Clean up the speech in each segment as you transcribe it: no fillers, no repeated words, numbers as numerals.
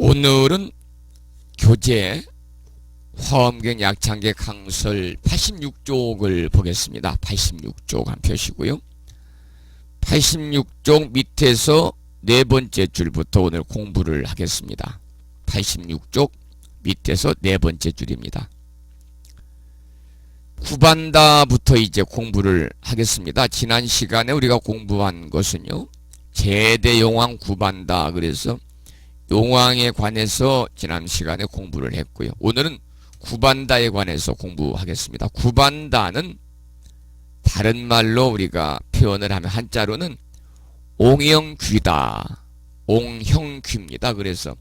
오늘은 교재 화엄경 약창계 강설 86쪽을 보겠습니다. 86쪽 한 펴시고요. 86쪽 밑에서 네 번째 줄부터 오늘 공부를 하겠습니다. 86쪽 밑에서 네 번째 줄입니다. 구반다부터 이제 공부를 하겠습니다. 지난 시간에 우리가 공부한 것은요, 제대용왕 구반다, 그래서 용왕에 관해서 지난 시간에 공부를 했고요. 오늘은 구반다에 관해서 공부하겠습니다. 구반다는 다른 말로 우리가 표현을 하면 한자로는 옹형귀다, 옹형귀입니다. 그래서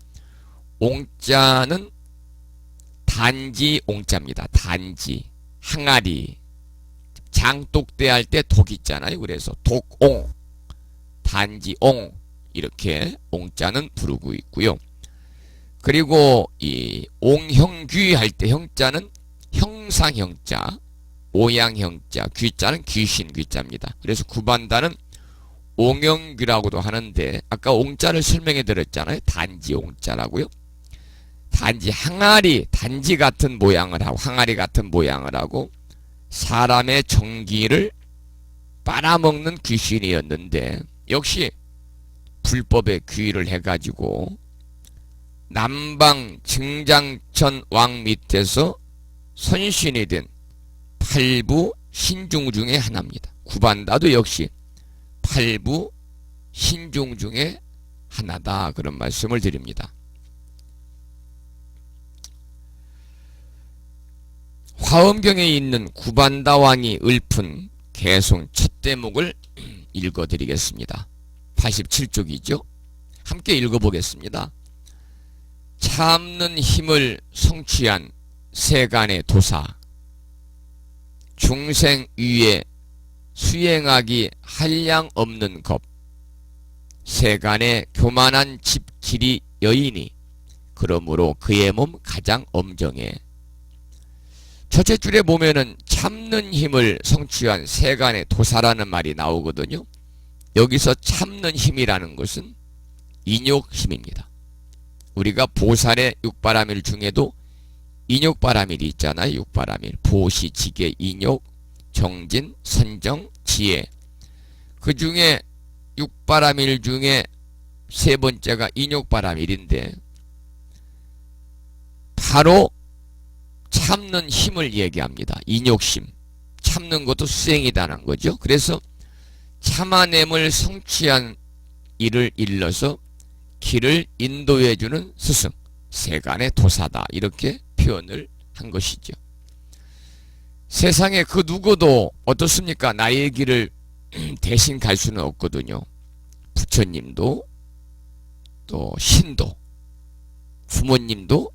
옹자는 단지 옹자입니다. 단지, 항아리, 장독대 할 때 독 있잖아요. 그래서 독옹, 단지 옹, 이렇게 옹자는 부르고 있고요. 그리고 이 옹형귀 할 때 형자는 형상형자, 모양형자, 귀자는 귀신 귀자입니다. 그래서 구반다는 옹형귀라고도 하는데, 아까 옹자를 설명해 드렸잖아요. 단지 옹자라고요. 단지 항아리, 단지 같은 모양을 하고, 항아리 같은 모양을 하고 사람의 정기를 빨아먹는 귀신이었는데, 역시 불법에 귀의를 해가지고 남방 증장천 왕 밑에서 선신이 된 8부 신중 중의 하나입니다. 구반다도 역시 8부 신중 중의 하나다, 그런 말씀을 드립니다. 화엄경에 있는 구반다왕이 읊은 개송 첫 대목을 읽어드리겠습니다. 87쪽이죠. 함께 읽어보겠습니다. 참는 힘을 성취한 세간의 도사, 중생 위에 수행하기 한량 없는 것, 세간의 교만한 집길이 여인이, 그러므로 그의 몸 가장 엄정해. 첫째 줄에 보면은 참는 힘을 성취한 세간의 도사라는 말이 나오거든요. 여기서 참는 힘이라는 것은 인욕힘입니다. 우리가 보살의 육바라밀 중에도 인욕바라밀이 있잖아요. 육바라밀, 보시, 지계, 인욕, 정진, 선정, 지혜. 그 중에 육바라밀 중에 세 번째가 인욕바라밀인데, 바로 참는 힘을 얘기합니다. 인욕심, 참는 것도 수행이다는 거죠. 그래서 참아냄을 성취한 이를 일러서 길을 인도해주는 스승, 세간의 도사다, 이렇게 표현을 한 것이죠. 세상에 그 누구도 어떻습니까? 나의 길을 대신 갈 수는 없거든요. 부처님도, 또 신도, 부모님도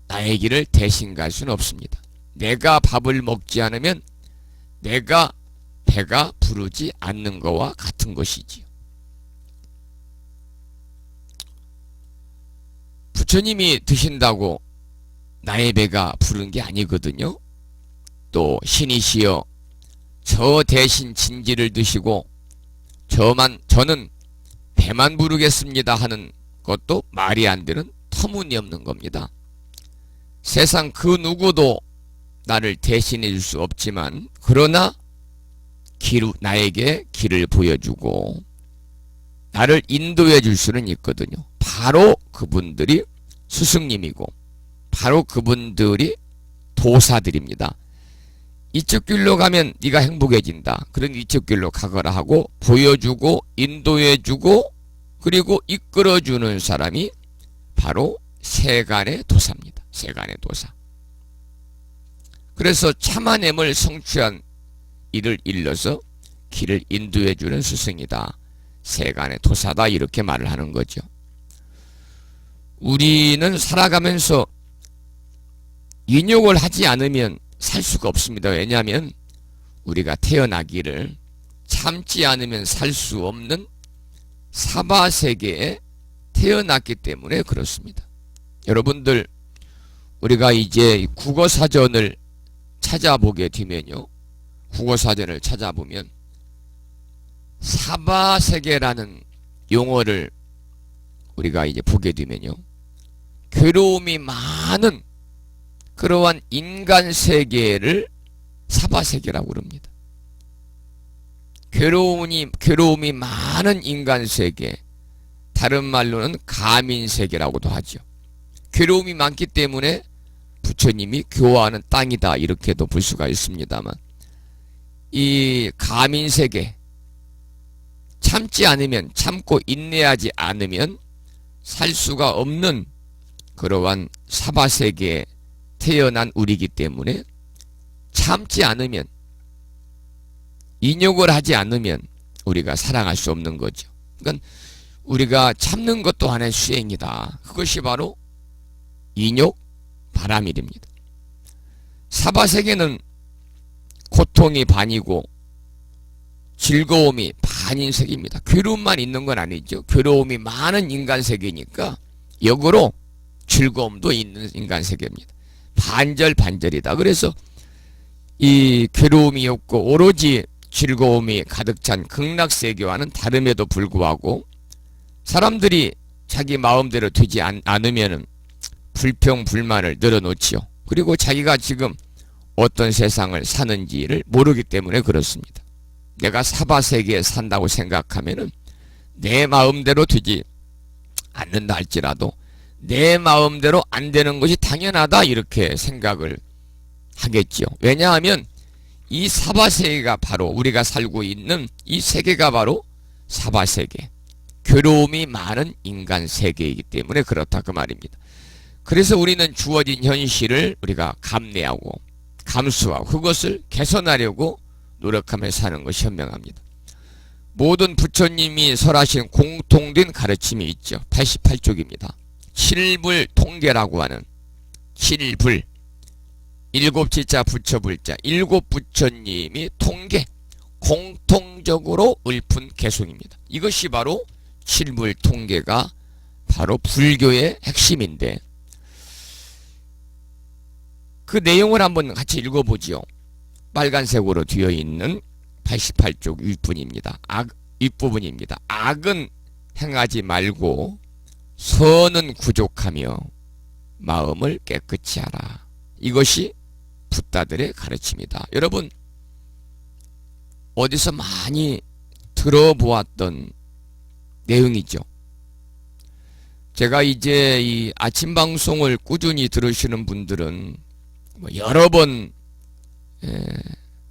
나의 길을 대신 갈 수는 없습니다. 내가 밥을 먹지 않으면 내가 배가 부르지 않는 것과 같은 것이지요. 부처님이 드신다고 나의 배가 부른 게 아니거든요. 또 신이시여 저 대신 진지를 드시고 저는 배만 부르겠습니다 하는 것도 말이 안 되는 터무니없는 겁니다. 세상 그 누구도 나를 대신해 줄 수 없지만, 그러나 나에게 길을 보여주고 나를 인도해 줄 수는 있거든요. 바로 그분들이 스승님이고, 바로 그분들이 도사들입니다. 이쪽 길로 가면 네가 행복해진다, 그런 이쪽 길로 가거라 하고 보여주고 인도해주고 그리고 이끌어주는 사람이 바로 세간의 도사입니다. 세간의 도사. 그래서 참아냄을 성취한 이를 일러서 길을 인도해주는 스승이다, 세간의 도사다, 이렇게 말을 하는 거죠. 우리는 살아가면서 인욕을 하지 않으면 살 수가 없습니다. 왜냐하면 우리가 태어나기를 참지 않으면 살 수 없는 사바세계에 태어났기 때문에 그렇습니다. 여러분들, 우리가 이제 국어사전을 찾아보게 되면요, 국어사전을 찾아보면 사바세계라는 용어를 우리가 이제 보게 되면요, 괴로움이 많은 그러한 인간 세계를 사바세계라고 그럽니다. 괴로움이 많은 인간 세계, 다른 말로는 가민세계라고도 하죠. 괴로움이 많기 때문에 부처님이 교화하는 땅이다 이렇게도 볼 수가 있습니다만, 이 가민세계, 참지 않으면, 참고 인내하지 않으면 살 수가 없는 그러한 사바세계에 태어난 우리이기 때문에 참지 않으면, 인욕을 하지 않으면 우리가 사랑할 수 없는 거죠. 그러니까 우리가 참는 것도 하나의 수행이다. 그것이 바로 인욕 바라밀입니다. 사바세계는 고통이 반이고 즐거움이 반인 세계입니다. 괴로움만 있는 건 아니죠. 괴로움이 많은 인간 세계니까 역으로 즐거움도 있는 인간 세계입니다. 반절반절이다. 그래서 이 괴로움이 없고 오로지 즐거움이 가득 찬 극락세계와는 다름에도 불구하고 사람들이 자기 마음대로 되지 않으면 불평 불만을 늘어놓지요. 그리고 자기가 지금 어떤 세상을 사는지를 모르기 때문에 그렇습니다. 내가 사바세계에 산다고 생각하면은 내 마음대로 되지 않는다 할지라도 내 마음대로 안 되는 것이 당연하다 이렇게 생각을 하겠지요. 왜냐하면 이 사바세계가 바로 우리가 살고 있는 이 세계가 바로 사바세계, 괴로움이 많은 인간 세계이기 때문에 그렇다 그 말입니다. 그래서 우리는 주어진 현실을 우리가 감내하고 감수하고 그것을 개선하려고 노력하며 사는 것이 현명합니다. 모든 부처님이 설하신 공통된 가르침이 있죠. 88쪽입니다. 칠불통계라고 하는 칠불, 일곱 지자 부처불자, 일곱 부처님이 통계, 공통적으로 읊은 개송입니다. 이것이 바로 칠불통계가 바로 불교의 핵심인데, 그 내용을 한번 같이 읽어보지요. 빨간색으로 되어 있는 88쪽 윗부분입니다. 윗부분입니다. 악은 행하지 말고 선은 구족하며 마음을 깨끗이 하라. 이것이 붓다들의 가르침이다. 여러분, 어디서 많이 들어보았던 내용이죠. 제가 이제 이 아침 방송을 꾸준히 들으시는 분들은 여러 번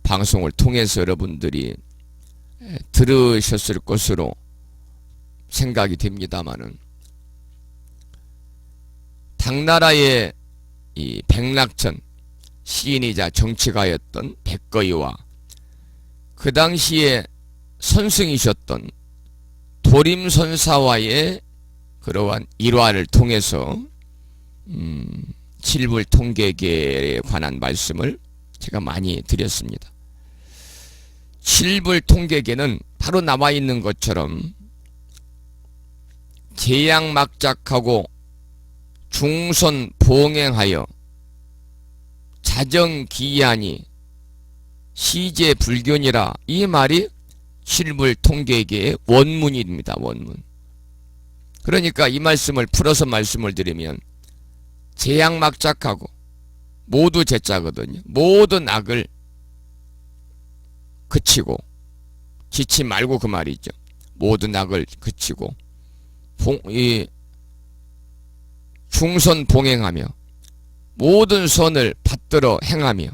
방송을 통해서 여러분들이 들으셨을 것으로 생각이 됩니다마는, 당나라의 이 백낙천 시인이자 정치가였던 백거이와 그 당시에 선승이셨던 도림선사와의 그러한 일화를 통해서 칠불통계계에 관한 말씀을 제가 많이 드렸습니다. 칠불통계계는 바로 나와 있는 것처럼 제양막작하고 중선 봉행하여 자정기이하니 시제불견이라, 이 말이 칠불통계계의 원문입니다. 원문. 그러니까 이 말씀을 풀어서 말씀을 드리면, 제양막작하고 모두 제자거든요. 모든 악을 그치고, 지치 말고 그 말이죠. 모든 악을 그치고 중선 봉행하며 모든 선을 받들어 행하며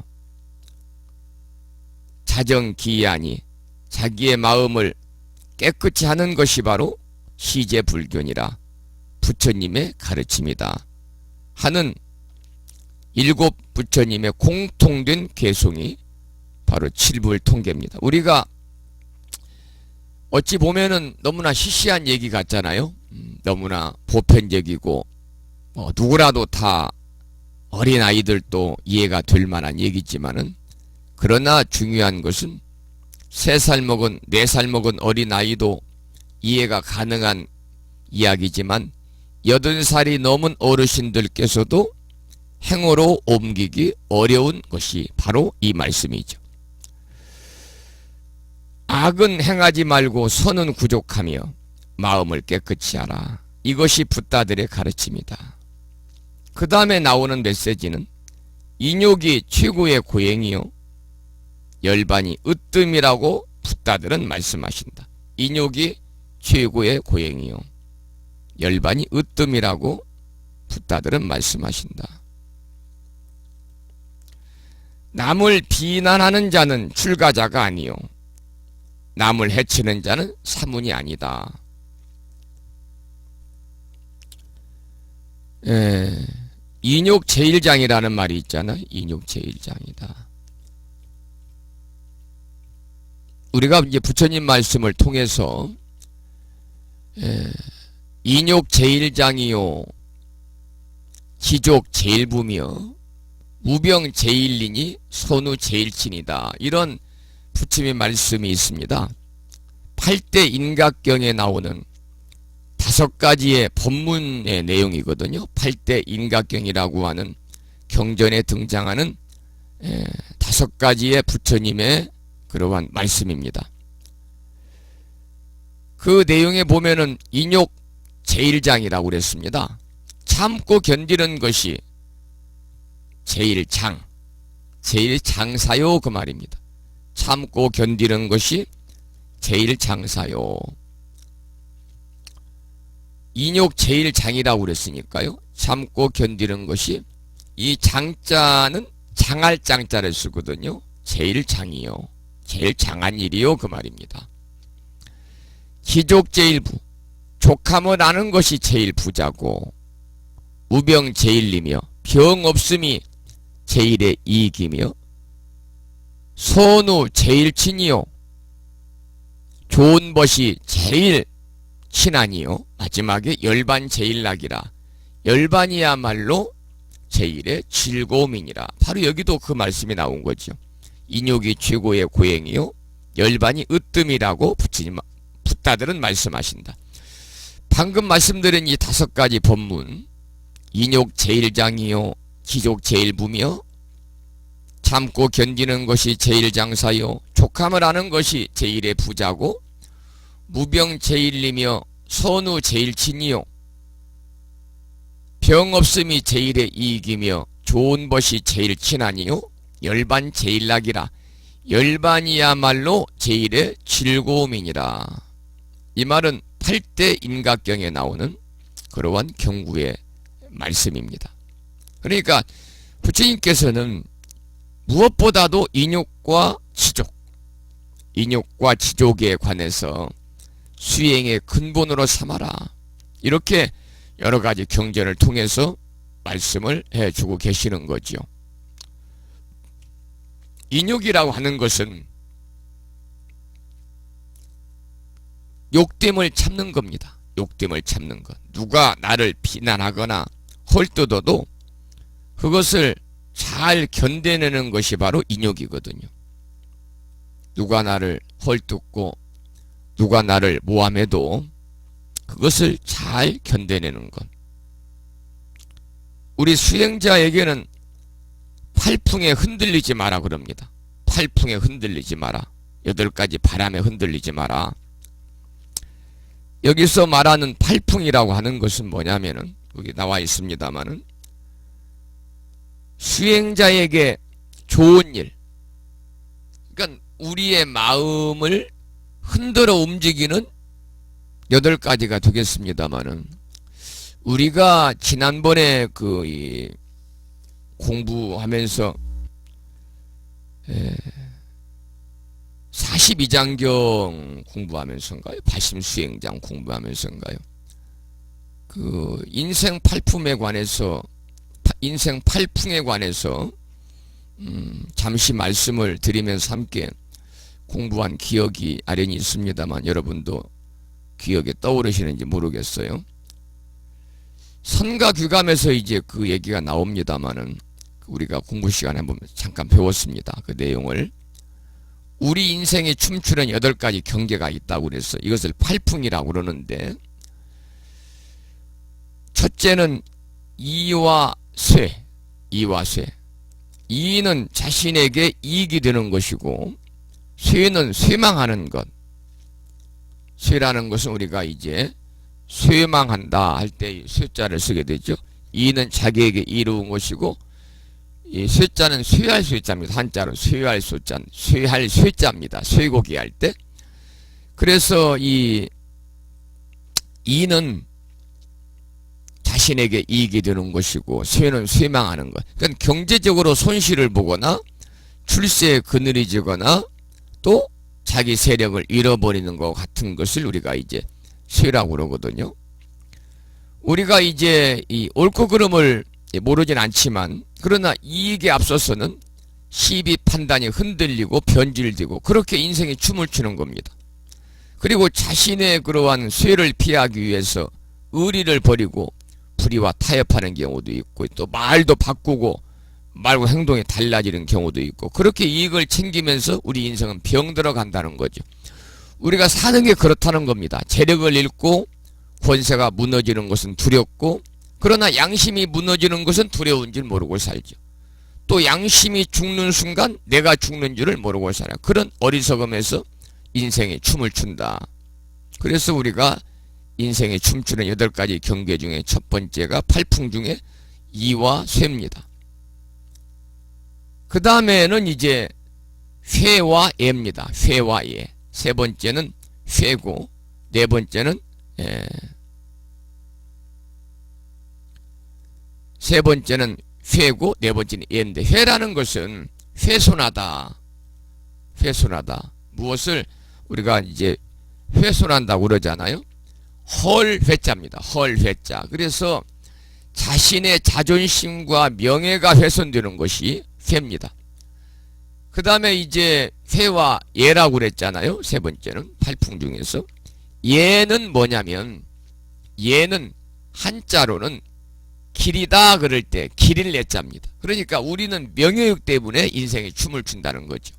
자정기이하니 자기의 마음을 깨끗이 하는 것이 바로 시제불견이라 부처님의 가르침이다 하는 일곱 부처님의 공통된 개송이 바로 칠불통계입니다. 우리가 어찌 보면은 너무나 시시한 얘기 같잖아요. 너무나 보편적이고 누구라도 다 어린아이들도 이해가 될 만한 얘기지만은, 그러나 중요한 것은 3살 먹은 4살 먹은 어린아이도 이해가 가능한 이야기지만 80살이 넘은 어르신들께서도 행으로 옮기기 어려운 것이 바로 이 말씀이죠. 악은 행하지 말고 선은 구족하며 마음을 깨끗이 하라. 이것이 붓다들의 가르침이다. 그 다음에 나오는 메시지는 인욕이 최고의 고행이요 열반이 으뜸이라고 붓다들은 말씀하신다. 인욕이 최고의 고행이요 열반이 으뜸이라고 붓다들은 말씀하신다. 남을 비난하는 자는 출가자가 아니요 남을 해치는 자는 사문이 아니다. 인욕 제1장이라는 말이 있잖아. 인욕 제1장이다. 우리가 이제 부처님 말씀을 통해서 인욕 제1장이요 기족 제1부며 무병 제1리니 선우 제1친이다. 이런 부처님의 말씀이 있습니다. 8대 인각경에 나오는 5가지의 법문의 내용이거든요. 8대 인각경이라고 하는 경전에 등장하는 5가지의 부처님의 그러한 말씀입니다. 그 내용에 보면은 인욕 제1장이라고 그랬습니다. 참고 견디는 것이 제1장, 제1장사요 그 말입니다. 참고 견디는 것이 제1장사요. 인욕 제1장이라고 그랬으니까요. 참고 견디는 것이 이 장자는 장할 장자를 쓰거든요. 제1장이요. 제일 장한 일이요 그 말입니다. 기족 제1부 족함을 아는 것이 제일 부자고 우병 제1이며 병 없음이 제1의 이익이며 선우 제1친이요 좋은 것이 제일 친하니요 마지막에 열반 제1낙이라 열반이야말로 제1의 즐거움이니라. 바로 여기도 그 말씀이 나온 거죠. 인욕이 최고의 고행이요 열반이 으뜸이라고 붓다들은 말씀하신다. 방금 말씀드린 이 5가지 법문 인욕 제1장이요 기족 제1부며 참고 견디는 것이 제1장사요 족함을 아는 것이 제1의 부자고 무병 제1이며 선우 제1친이요 병 없음이 제1의 이익이며 좋은 것이 제1친하니요 열반 제1낙이라 열반이야말로 제1의 즐거움이니라. 이 말은 8대 인각경에 나오는 그러한 경구의 말씀입니다. 그러니까 부처님께서는 무엇보다도 인욕과 지족, 인욕과 지족에 관해서 수행의 근본으로 삼아라. 이렇게 여러가지 경전을 통해서 말씀을 해주고 계시는 거죠. 인욕이라고 하는 것은 욕됨을 참는 겁니다. 욕됨을 참는 것. 누가 나를 비난하거나 헐뜯어도 그것을 잘 견뎌내는 것이 바로 인욕이거든요. 누가 나를 헐뜯고 누가 나를 모함해도 그것을 잘 견뎌내는 것. 우리 수행자에게는 팔풍에 흔들리지 마라 그럽니다. 팔풍에 흔들리지 마라. 8가지 바람에 흔들리지 마라. 여기서 말하는 팔풍이라고 하는 것은 뭐냐면은 여기 나와 있습니다만은 수행자에게 좋은 일, 그러니까 우리의 마음을 흔들어 움직이는 8가지가 되겠습니다만은 우리가 지난번에 공부하면서 42장경 공부하면서인가요? 발심수행장 공부하면서인가요? 그 인생 팔품에 관해서 인생 팔풍에 관해서 잠시 말씀을 드리면서 함께 공부한 기억이 아련히 있습니다만 여러분도 기억에 떠오르시는지 모르겠어요. 선가규감에서 이제 그 얘기가 나옵니다만은 우리가 공부 시간에 한번 잠깐 배웠습니다. 그 내용을. 우리 인생에 춤추는 8가지 경계가 있다고 그래서 이것을 팔풍이라고 그러는데 첫째는 이와 쇠. 이와 쇠. 이는 자신에게 이익이 되는 것이고 쇠는 쇠망하는 것. 쇠라는 것은 우리가 이제 쇠망한다 할 때 쇠자를 쓰게 되죠. 이는 자기에게 이루은 것이고, 이 쇠자는 쇠할 쇠자입니다. 한자로 쇠할 쇠자, 쇠할 쇠자입니다. 쇠고기 할 때. 그래서 이는 자신에게 이익이 되는 것이고, 쇠는 쇠망하는 것. 그러니까 경제적으로 손실을 보거나 출세에 그늘이 지거나 또 자기 세력을 잃어버리는 것 같은 것을 우리가 이제 쇠라고 그러거든요. 우리가 이제 이 옳고 그름을 모르진 않지만, 그러나 이익에 앞서서는 시비 판단이 흔들리고 변질되고 그렇게 인생이 춤을 추는 겁니다. 그리고 자신의 그러한 쇠를 피하기 위해서 의리를 버리고 불의와 타협하는 경우도 있고, 또 말도 바꾸고 말과 행동이 달라지는 경우도 있고, 그렇게 이익을 챙기면서 우리 인생은 병들어 간다는 거죠. 우리가 사는 게 그렇다는 겁니다. 재력을 잃고 권세가 무너지는 것은 두렵고, 그러나 양심이 무너지는 것은 두려운 줄 모르고 살죠. 또 양심이 죽는 순간 내가 죽는 줄을 모르고 살아요. 그런 어리석음에서 인생의 춤을 춘다. 그래서 우리가 인생의 춤추는 8가지 경계 중에 첫 번째가 팔풍 중에 이와 쇠입니다. 그 다음에는 이제 회와 예입니다. 회와 예. 세 번째는 회고, 네 번째는 세 번째는 회고, 네 번째는 예인데, 회라는 것은 훼손하다. 훼손하다. 무엇을 우리가 이제 훼손한다고 그러잖아요. 헐 회자입니다. 헐 회자. 그래서 자신의 자존심과 명예가 훼손되는 것이 회입니다. 그 다음에 이제 회와 예라고 그랬잖아요. 세 번째는 팔풍 중에서. 예는 뭐냐면, 예는 한자로는 길이다 그럴 때 길일 예자입니다. 그러니까 우리는 명예욕 때문에 인생의 춤을 춘다는 거죠.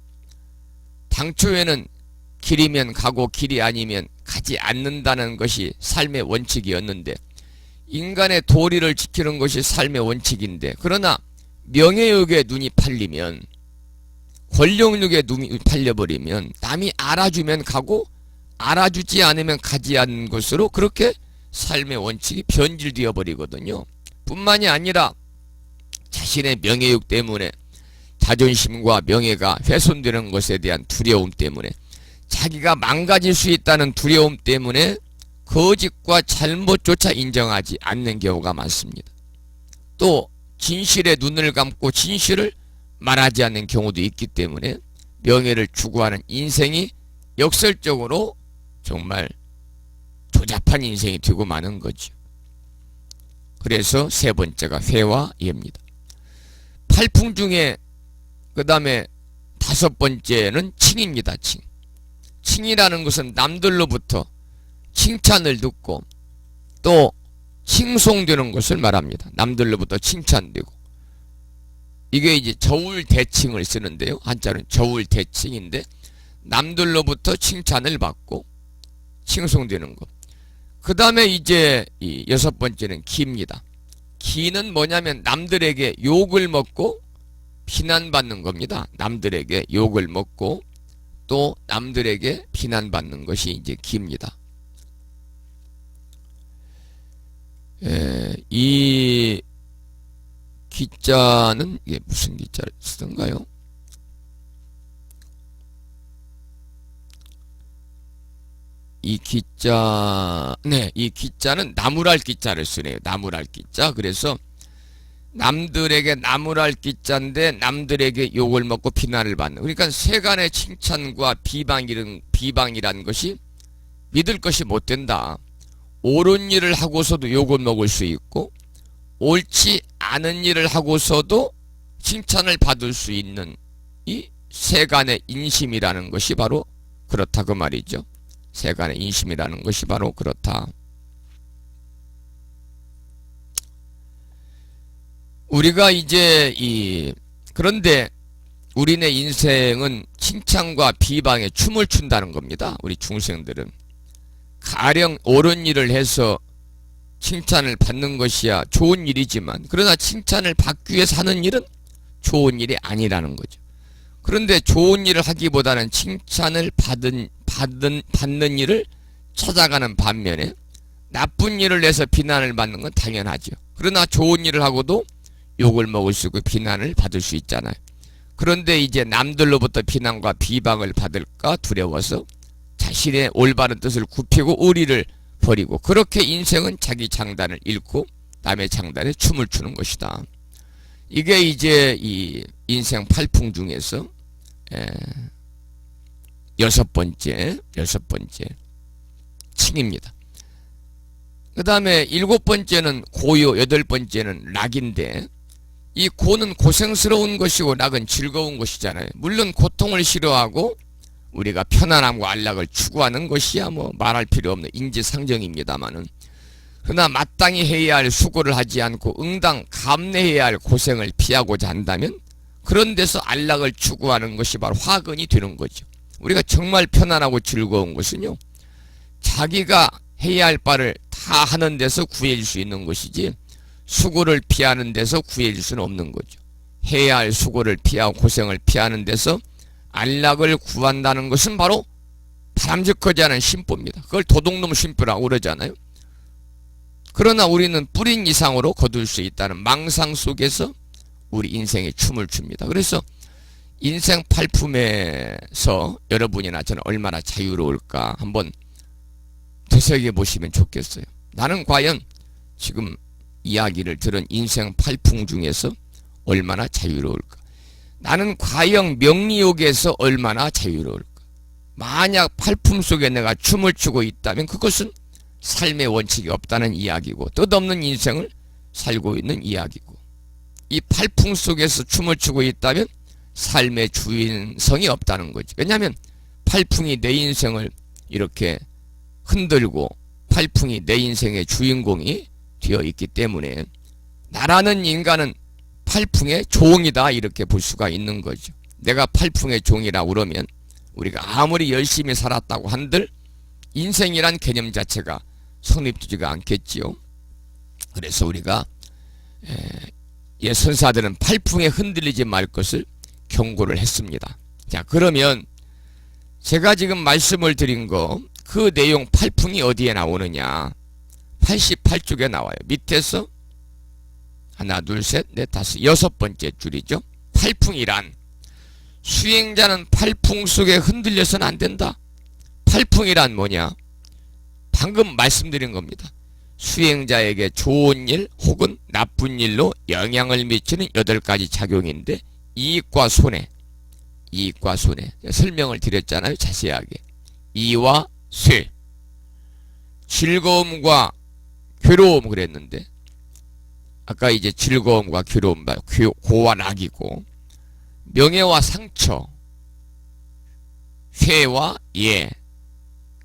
당초에는 길이면 가고 길이 아니면 가지 않는다는 것이 삶의 원칙이었는데, 인간의 도리를 지키는 것이 삶의 원칙인데, 그러나 명예욕에 눈이 팔리면, 권력욕에 눈이 팔려버리면 남이 알아주면 가고 알아주지 않으면 가지 않는 것으로 그렇게 삶의 원칙이 변질되어 버리거든요. 뿐만이 아니라 자신의 명예욕 때문에 자존심과 명예가 훼손되는 것에 대한 두려움 때문에, 자기가 망가질 수 있다는 두려움 때문에 거짓과 잘못조차 인정하지 않는 경우가 많습니다. 또 진실에 눈을 감고 진실을 말하지 않는 경우도 있기 때문에 명예를 추구하는 인생이 역설적으로 정말 조잡한 인생이 되고 마는 거죠. 그래서 세 번째가 회와 예입니다. 팔풍 중에 그 다음에 다섯 번째는 칭입니다. 칭. 칭이라는 것은 남들로부터 칭찬을 듣고 또 칭송되는 것을 말합니다. 남들로부터 칭찬되고, 이게 이제 저울대칭을 쓰는데요. 한자는 저울대칭인데, 남들로부터 칭찬을 받고 칭송되는 것. 그 다음에 이제 이 여섯 번째는 기입니다. 기는 뭐냐면 남들에게 욕을 먹고 비난받는 겁니다. 남들에게 욕을 먹고 또 남들에게 비난받는 것이 이제 기입니다. 이 기자는 이게 무슨 기자를 쓰던가요? 이 기자, 네, 이 기자는 나무랄 기자를 쓰네요. 나무랄 기자. 그래서 남들에게 나무랄 기자인데 남들에게 욕을 먹고 비난을 받는. 그러니까 세간의 칭찬과 비방이라는 것이 믿을 것이 못 된다. 옳은 일을 하고서도 욕을 먹을 수 있고, 옳지 않은 일을 하고서도 칭찬을 받을 수 있는 이 세간의 인심이라는 것이 바로 그렇다 그 말이죠. 세간의 인심이라는 것이 바로 그렇다. 우리가 이제 그런데 우리네 인생은 칭찬과 비방에 춤을 춘다는 겁니다. 우리 중생들은 가령 옳은 일을 해서 칭찬을 받는 것이야 좋은 일이지만, 그러나 칭찬을 받기 위해 사는 일은 좋은 일이 아니라는 거죠. 그런데 좋은 일을 하기보다는 칭찬을 받는 일을 찾아가는 반면에 나쁜 일을 해서 비난을 받는 건 당연하죠. 그러나 좋은 일을 하고도 욕을 먹을 수 있고 비난을 받을 수 있잖아요. 그런데 이제 남들로부터 비난과 비방을 받을까 두려워서 자신의 올바른 뜻을 굽히고 의리를 버리고, 그렇게 인생은 자기 장단을 잃고 남의 장단에 춤을 추는 것이다. 이게 이제 이 인생 팔풍 중에서 여섯 번째 칭입니다. 그 다음에 일곱 번째는 고요, 여덟 번째는 락인데, 이 고는 고생스러운 것이고 락은 즐거운 것이잖아요. 물론 고통을 싫어하고 우리가 편안함과 안락을 추구하는 것이야 뭐 말할 필요 없는 인지상정입니다마는, 그러나 마땅히 해야 할 수고를 하지 않고 응당 감내해야 할 고생을 피하고자 한다면 그런 데서 안락을 추구하는 것이 바로 화근이 되는 거죠. 우리가 정말 편안하고 즐거운 것은요, 자기가 해야 할 바를 다 하는 데서 구해질 수 있는 것이지 수고를 피하는 데서 구해질 수는 없는 거죠. 해야 할 수고를 피하고 고생을 피하는 데서 안락을 구한다는 것은 바로 바람직하지 않은 심보입니다. 그걸 도둑놈 심보라고 그러잖아요. 그러나 우리는 뿌린 이상으로 거둘 수 있다는 망상 속에서 우리 인생에 춤을 춥니다. 그래서 인생 팔품에서 여러분이나 저는 얼마나 자유로울까 한번 되새겨 보시면 좋겠어요. 나는 과연 지금 이야기를 들은 인생 팔풍 중에서 얼마나 자유로울까? 나는 과연 명리욕에서 얼마나 자유로울까? 만약 팔품 속에 내가 춤을 추고 있다면 그것은 삶의 원칙이 없다는 이야기고 뜻없는 인생을 살고 있는 이야기고, 이 팔풍 속에서 춤을 추고 있다면 삶의 주인성이 없다는 거지. 왜냐하면 팔풍이 내 인생을 이렇게 흔들고 팔풍이 내 인생의 주인공이 되어 있기 때문에 나라는 인간은 팔풍의 종이다 이렇게 볼 수가 있는 거죠. 내가 팔풍의 종이라 그러면 우리가 아무리 열심히 살았다고 한들 인생이란 개념 자체가 성립되지가 않겠지요. 그래서 우리가 선사들은 팔풍에 흔들리지 말 것을 경고를 했습니다. 자, 그러면 제가 지금 말씀을 드린 거 그 내용 팔풍이 어디에 나오느냐? 88쪽에 나와요. 밑에서 하나 둘 셋 넷 다섯 여섯 번째 줄이죠. 팔풍이란 수행자는 팔풍 속에 흔들려서는 안 된다. 팔풍이란 뭐냐? 방금 말씀드린 겁니다. 수행자에게 좋은 일 혹은 나쁜 일로 영향을 미치는 8가지 작용인데 이익과 손해 설명을 드렸잖아요. 자세하게. 이와 쇠, 즐거움과 괴로움 그랬는데 아까 이제 즐거움과 괴로움, 고와 낙이고, 명예와 상처, 회와 예,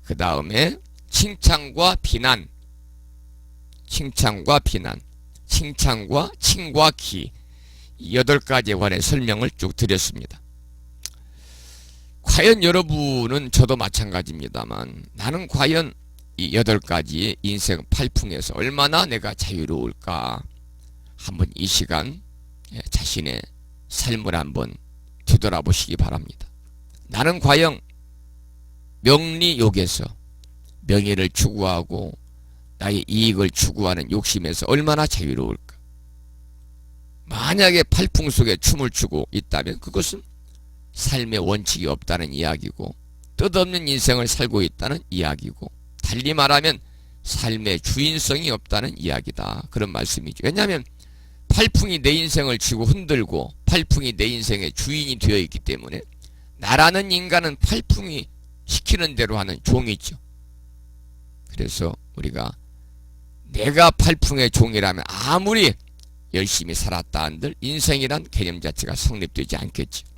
그 다음에 칭찬과 비난, 칭찬과 칭과 기, 이 8가지에 관해 설명을 쭉 드렸습니다. 과연 여러분은 저도 마찬가지입니다만 나는 과연 이 8가지 인생 팔풍에서 얼마나 내가 자유로울까? 한번 이 시간 자신의 삶을 한번 뒤돌아보시기 바랍니다. 나는 과연 명리욕에서 명예를 추구하고 나의 이익을 추구하는 욕심에서 얼마나 자유로울까? 만약에 팔풍 속에 춤을 추고 있다면 그것은 삶의 원칙이 없다는 이야기고 뜻없는 인생을 살고 있다는 이야기고, 달리 말하면 삶의 주인성이 없다는 이야기다. 그런 말씀이죠. 왜냐하면 팔풍이 내 인생을 쥐고 흔들고 팔풍이 내 인생의 주인이 되어 있기 때문에 나라는 인간은 팔풍이 시키는 대로 하는 종이죠. 그래서 우리가 내가 팔풍의 종이라면 아무리 열심히 살았다 한들 인생이란 개념 자체가 성립되지 않겠죠.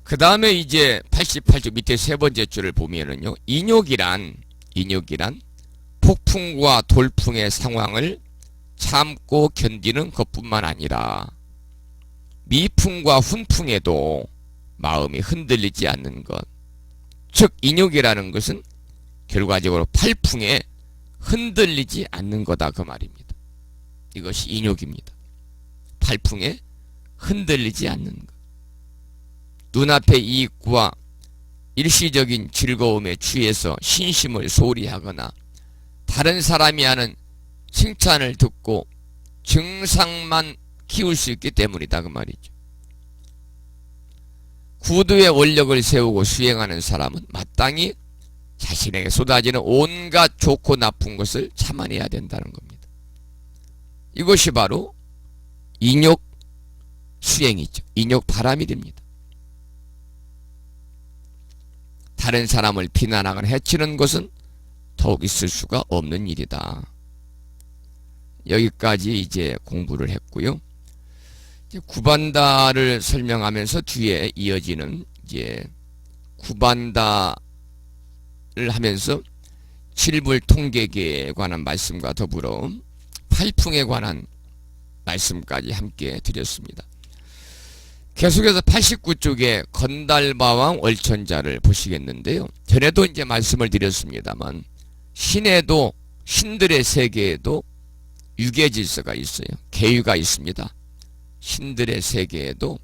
그 다음에 이제 88쪽 밑에 세 번째 줄을 보면은요, 인욕이란 폭풍과 돌풍의 상황을 참고 견디는 것뿐만 아니라 미풍과 훈풍에도 마음이 흔들리지 않는 것. 즉 인욕이라는 것은 결과적으로 팔풍에 흔들리지 않는 거다 그 말입니다. 이것이 인욕입니다. 팔풍에 흔들리지 않는 것. 눈앞의 이익과 일시적인 즐거움에 취해서 신심을 소홀히 하거나 다른 사람이 하는 칭찬을 듣고 증상만 키울 수 있기 때문이다 그 말이죠. 구두의 원력을 세우고 수행하는 사람은 마땅히 자신에게 쏟아지는 온갖 좋고 나쁜 것을 참아내야 된다는 겁니다. 이것이 바로 인욕 수행이죠. 인욕 바람이 됩니다. 다른 사람을 비난하거나 해치는 것은 더욱 있을 수가 없는 일이다. 여기까지 이제 공부를 했고요. 이제 구반다를 설명하면서 뒤에 이어지는 이제 구반다를 하면서 칠불통계계에 관한 말씀과 더불어 팔풍에 관한 말씀까지 함께 드렸습니다. 계속해서 89쪽에 건달바왕 월천자를 보시겠는데요. 전에도 이제 말씀을 드렸습니다만 신에도 신들의 세계에도 유계 질서가 있어요. 계유가 있습니다. 신들의 세계에도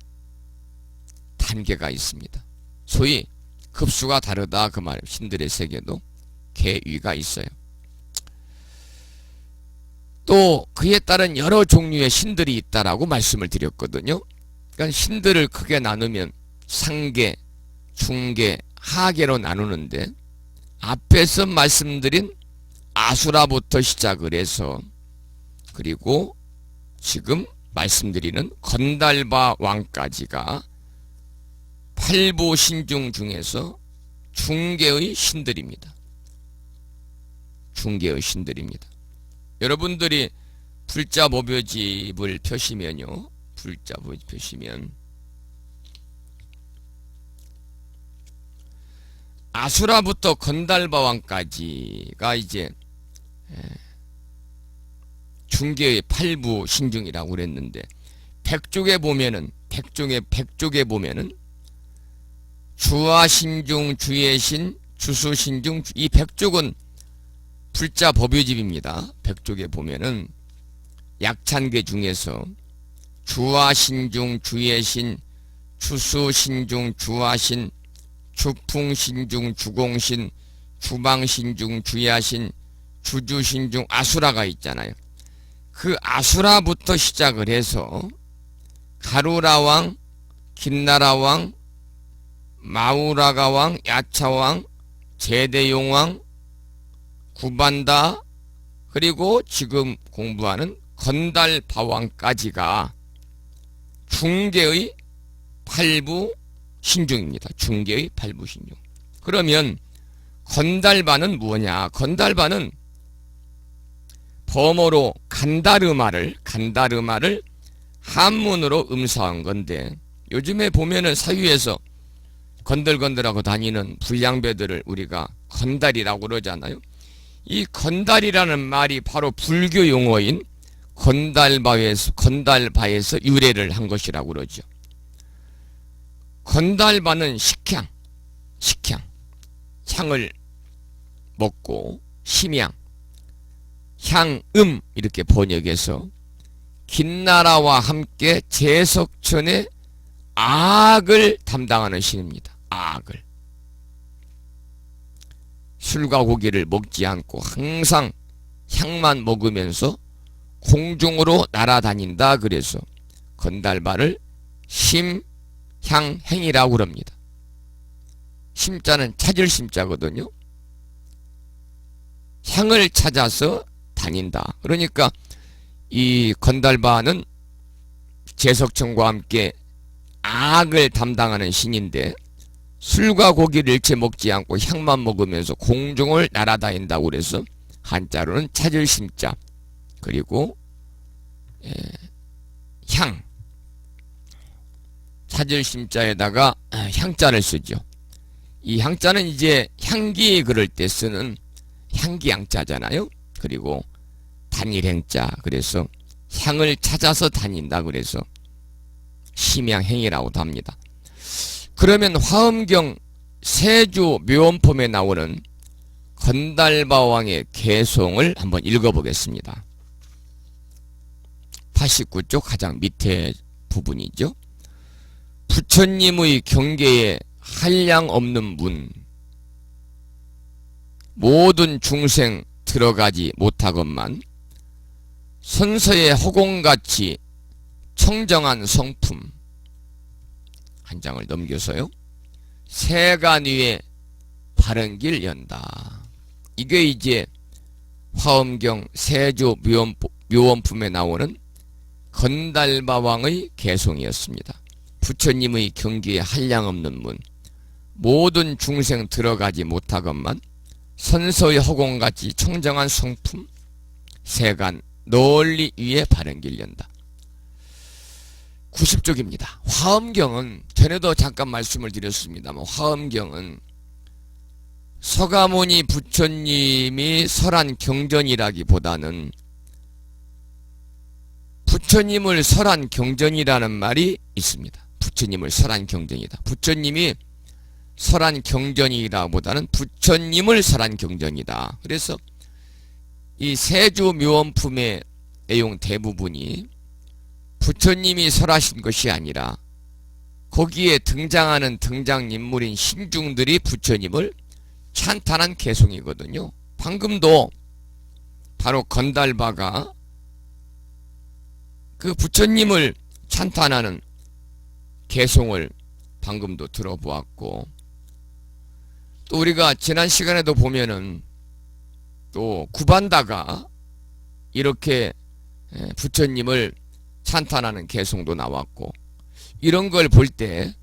단계가 있습니다. 소위 급수가 다르다 그 말이에요. 신들의 세계도 계유가 있어요. 또 그에 따른 여러 종류의 신들이 있다라고 말씀을 드렸거든요. 그러니까 신들을 크게 나누면 상계, 중계, 하계로 나누는데 앞에서 말씀드린 아수라부터 시작을 해서 그리고 지금 말씀드리는 건달바 왕까지가 팔부 신중 중에서 중계의 신들입니다. 중계의 신들입니다. 여러분들이 불자보묘집을 펴시면요. 불자보묘집 펴시면 아수라부터 건달바왕까지가 이제 중계의 팔부 신중이라고 그랬는데 백쪽에 보면은 백쪽에 보면은 주화신중, 주예신, 주수신중 이 백쪽은 불자법유집입니다. 백쪽에 보면은 약찬계 중에서 주화신중, 주예신, 주수신중, 주화신, 주풍신중, 주공신, 주방신중, 주야신, 주주신중, 아수라가 있잖아요. 그 아수라부터 시작을 해서 가루라왕, 김나라왕, 마우라가왕, 야차왕, 제대용왕, 구반다 그리고 지금 공부하는 건달바왕까지가 중계의 팔부 신중입니다. 중계의 팔부 신중. 그러면 건달바는 뭐냐? 건달바는 범어로 간다르마를 한문으로 음사한 건데 요즘에 보면은 사유에서 건들건들하고 다니는 불량배들을 우리가 건달이라고 그러잖아요. 이 건달이라는 말이 바로 불교 용어인 건달바에서 유래를 한 것이라고 그러죠. 건달바는 식향, 향을 먹고 심양, 향음 이렇게 번역해서 김나라와 함께 제석천의 악을 담당하는 신입니다. 악을. 술과 고기를 먹지 않고 항상 향만 먹으면서 공중으로 날아다닌다. 그래서 건달바를 심향행이라고 그럽니다. 심자는 찾을 심자거든요. 향을 찾아서 다닌다. 그러니까 이 건달바는 제석천과 함께 악을 담당하는 신인데 술과 고기를 일체 먹지 않고 향만 먹으면서 공중을 날아다닌다고 그래서 한자로는 찾을 심자 그리고 향 찾을 심자에다가 향자를 쓰죠. 이 향자는 이제 향기 그럴 때 쓰는 향기양자잖아요. 그리고 단일행자 그래서 향을 찾아서 다닌다 그래서 심양행이라고도 합니다. 그러면 화엄경 세주 묘원품에 나오는 건달바왕의 개송을 한번 읽어보겠습니다. 89쪽 가장 밑에 부분이죠. 부처님의 경계에 한량 없는 문 모든 중생 들어가지 못하건만 선서의 허공같이 청정한 성품. 한 장을 넘겨서요. 세간 위에 바른 길 연다. 이게 이제 화엄경 세조 묘원품에 나오는 건달바왕의 개송이었습니다. 부처님의 경기에 한량없는 문, 모든 중생 들어가지 못하건만 선서의 허공같이 청정한 성품, 세간 널리 위에 바른 길 연다. 90쪽입니다. 화엄경은 전에도 잠깐 말씀을 드렸습니다만, 화엄경은 서가모니 부처님이 설한 경전이라기보다는 부처님을 설한 경전이라는 말이 있습니다. 부처님을 설한 경전이다. 부처님이 설한 경전이라보다는 부처님을 설한 경전이다. 그래서 이 세조묘원품의 내용 대부분이 부처님이 설하신 것이 아니라 거기에 등장하는 등장인물인 신중들이 부처님을 찬탄한 개송이거든요. 방금도 바로 건달바가 그 부처님을 찬탄하는 개송을 방금도 들어보았고, 또 우리가 지난 시간에도 보면은 또 구반다가 이렇게 부처님을 찬탄하는 개송도 나왔고, 이런 걸 볼 때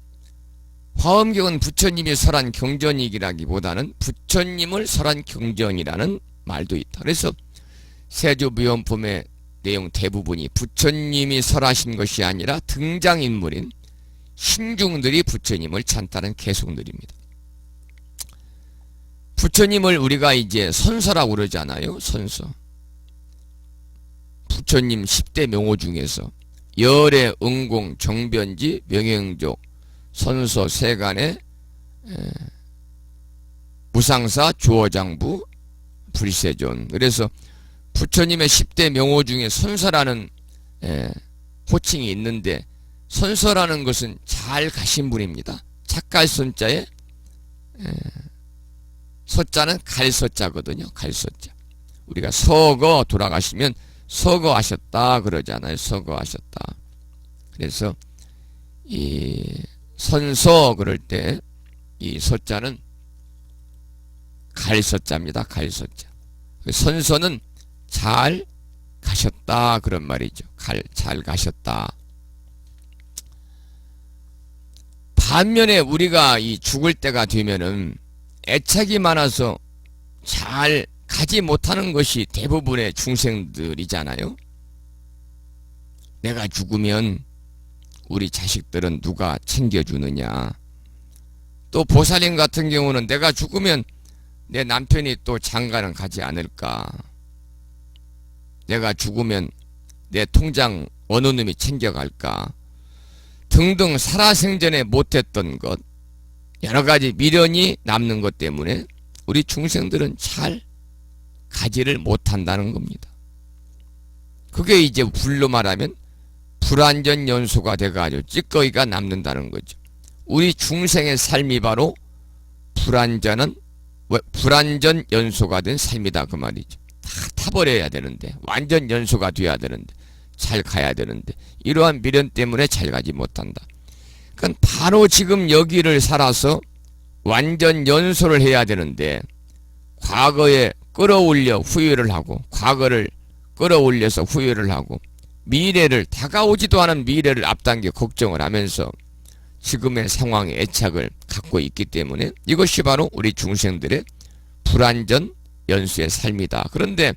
화엄경은 부처님이 설한 경전이기라기보다는 부처님을 설한 경전이라는 말도 있다. 그래서 세조묘원품의 내용 대부분이 부처님이 설하신 것이 아니라 등장인물인 신중들이 부처님을 찬탄한 개송들입니다. 부처님을 우리가 이제 선서라고 그러잖아요. 선서. 부처님 10대 명호 중에서 열애, 응공, 정변지, 명행조, 선서, 세간의 무상사, 주어장부, 불세존. 그래서 부처님의 10대 명호 중에 선서라는 호칭이 있는데, 선서라는 것은 잘 가신 분입니다. 착갈 선자에 서자는 갈서자거든요. 갈서자. 우리가 서거 돌아가시면 서거하셨다 그러잖아요. 서거하셨다. 그래서 이 선서 그럴 때 이 서자는 갈서자입니다. 갈서자. 선서는 잘 가셨다 그런 말이죠. 잘 가셨다. 반면에 우리가 이 죽을 때가 되면은 애착이 많아서 잘 가지 못하는 것이 대부분의 중생들이잖아요. 내가 죽으면 우리 자식들은 누가 챙겨주느냐. 또 보살님 같은 경우는 내가 죽으면 내 남편이 또 장가는 가지 않을까. 내가 죽으면 내 통장 어느 놈이 챙겨갈까. 등등 살아생전에 못했던 것, 여러가지 미련이 남는 것 때문에 우리 중생들은 잘 가지를 못한다는 겁니다. 그게 이제 불로 말하면 불완전 연소가 돼가지고 찌꺼기가 남는다는 거죠. 우리 중생의 삶이 바로 불완전 연소가 된 삶이다 그 말이죠. 다 타버려야 되는데, 완전 연소가 돼야 되는데, 잘 가야 되는데, 이러한 미련 때문에 잘 가지 못한다. 그러니까 바로 지금 여기를 살아서 완전 연소를 해야 되는데, 과거에 끌어올려 후회를 하고, 과거를 끌어올려서 후회를 하고, 미래를, 다가오지도 않은 미래를 앞당겨 걱정을 하면서 지금의 상황에 애착을 갖고 있기 때문에 이것이 바로 우리 중생들의 불완전 연수의 삶이다. 그런데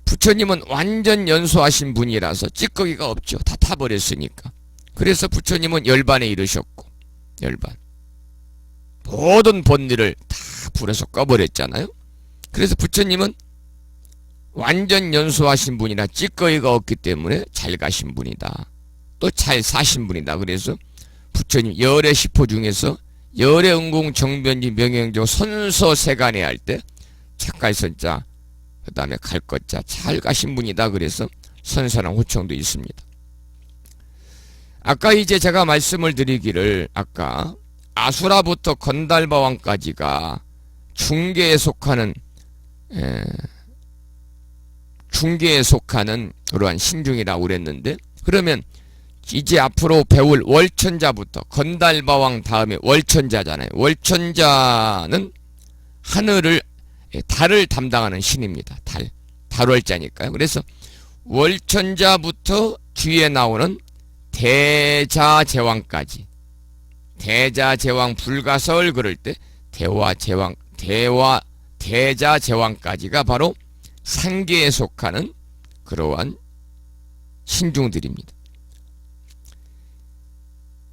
부처님은 완전 연소하신 분이라서 찌꺼기가 없죠. 다 타버렸으니까. 그래서 부처님은 열반에 이르셨고, 열반. 모든 본일을 다 불에서 꺼버렸잖아요. 그래서 부처님은 완전 연소하신 분이라 찌꺼기가 없기 때문에 잘 가신 분이다. 또 잘 사신 분이다. 그래서 부처님 열애 10호 중에서 열애 응공 정변지 명행조 선서 세간에 할 때 착갈선자 그 다음에 갈것자 잘 가신 분이다. 그래서 선사랑 호청도 있습니다. 아까 이제 제가 말씀을 드리기를, 아까 아수라부터 건달바왕까지가 중계에 속하는 그러한 신중이라고 그랬는데, 그러면 이제 앞으로 배울 월천자부터, 건달바왕 다음에 월천자잖아요. 월천자는 하늘을, 달을 담당하는 신입니다. 달월자니까요. 그래서 월천자부터 뒤에 나오는 대자제왕까지, 대자제왕 불가설 그럴 때 대자제왕까지가 바로 상계에 속하는 그러한 신중들입니다.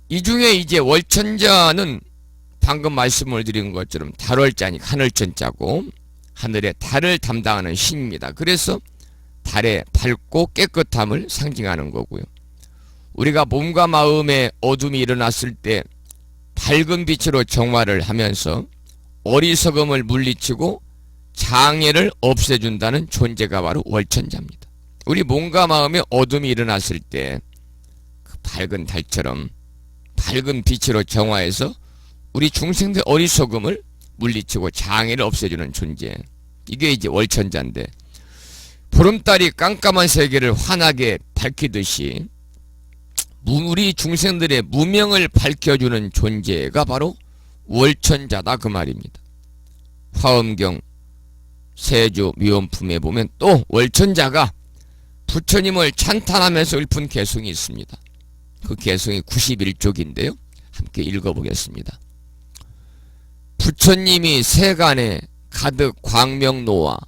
이 중에 이제 월천자는 방금 말씀을 드린 것처럼 달월자니까 하늘천자고, 하늘의 달을 담당하는 신입니다. 그래서 달의 밝고 깨끗함을 상징하는 거고요. 우리가 몸과 마음에 어둠이 일어났을 때 밝은 빛으로 정화를 하면서 어리석음을 물리치고 장애를 없애준다는 존재가 바로 월천자입니다. 우리 몸과 마음에 어둠이 일어났을 때 그 밝은 달처럼 밝은 빛으로 정화해서 우리 중생들의 어리석음을 물리치고 장애를 없애주는 존재, 이게 이제 월천자인데, 보름달이 깜깜한 세계를 환하게 밝히듯이 우리 중생들의 무명을 밝혀주는 존재가 바로 월천자다 그 말입니다. 화엄경 세조 미원품에 보면 또 월천자가 부처님을 찬탄하면서 읊은 개성이 있습니다. 그 개성이 91쪽인데요. 함께 읽어보겠습니다. 부처님이 세간에 가득 광명노와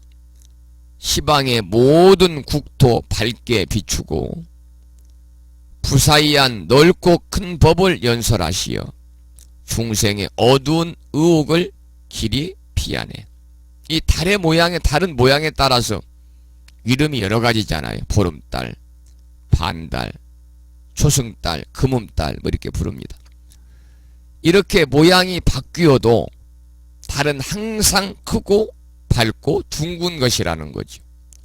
시방의 모든 국토 밝게 비추고 부사이한 넓고 큰 법을 연설하시어 중생의 어두운 의혹을 길이 피하네. 이 달의 모양의, 다른 모양에 따라서 이름이 여러 가지잖아요. 보름달, 반달, 초승달, 금음달 뭐 이렇게 부릅니다. 이렇게 모양이 바뀌어도 달은 항상 크고 밝고 둥근 것이라는 거죠.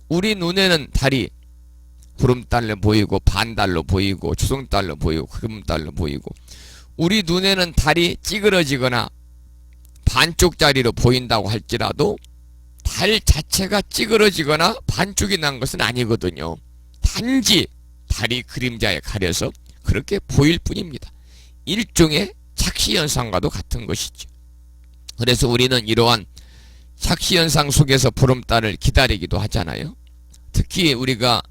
우리 눈에는 달이 보름달로 보이고 반달로 보이고 초승달로 보이고 금음달로 보이고, 우리 눈에는 달이 찌그러지거나 반쪽짜리로 보인다고 할지라도 달 자체가 찌그러지거나 반쪽이 난 것은 아니거든요. 단지 달이 그림자에 가려서 그렇게 보일 뿐입니다. 일종의 착시현상과도 같은 것이죠. 그래서 우리는 이러한 착시현상 속에서 보름달을 기다리기도 하잖아요. 특히 우리가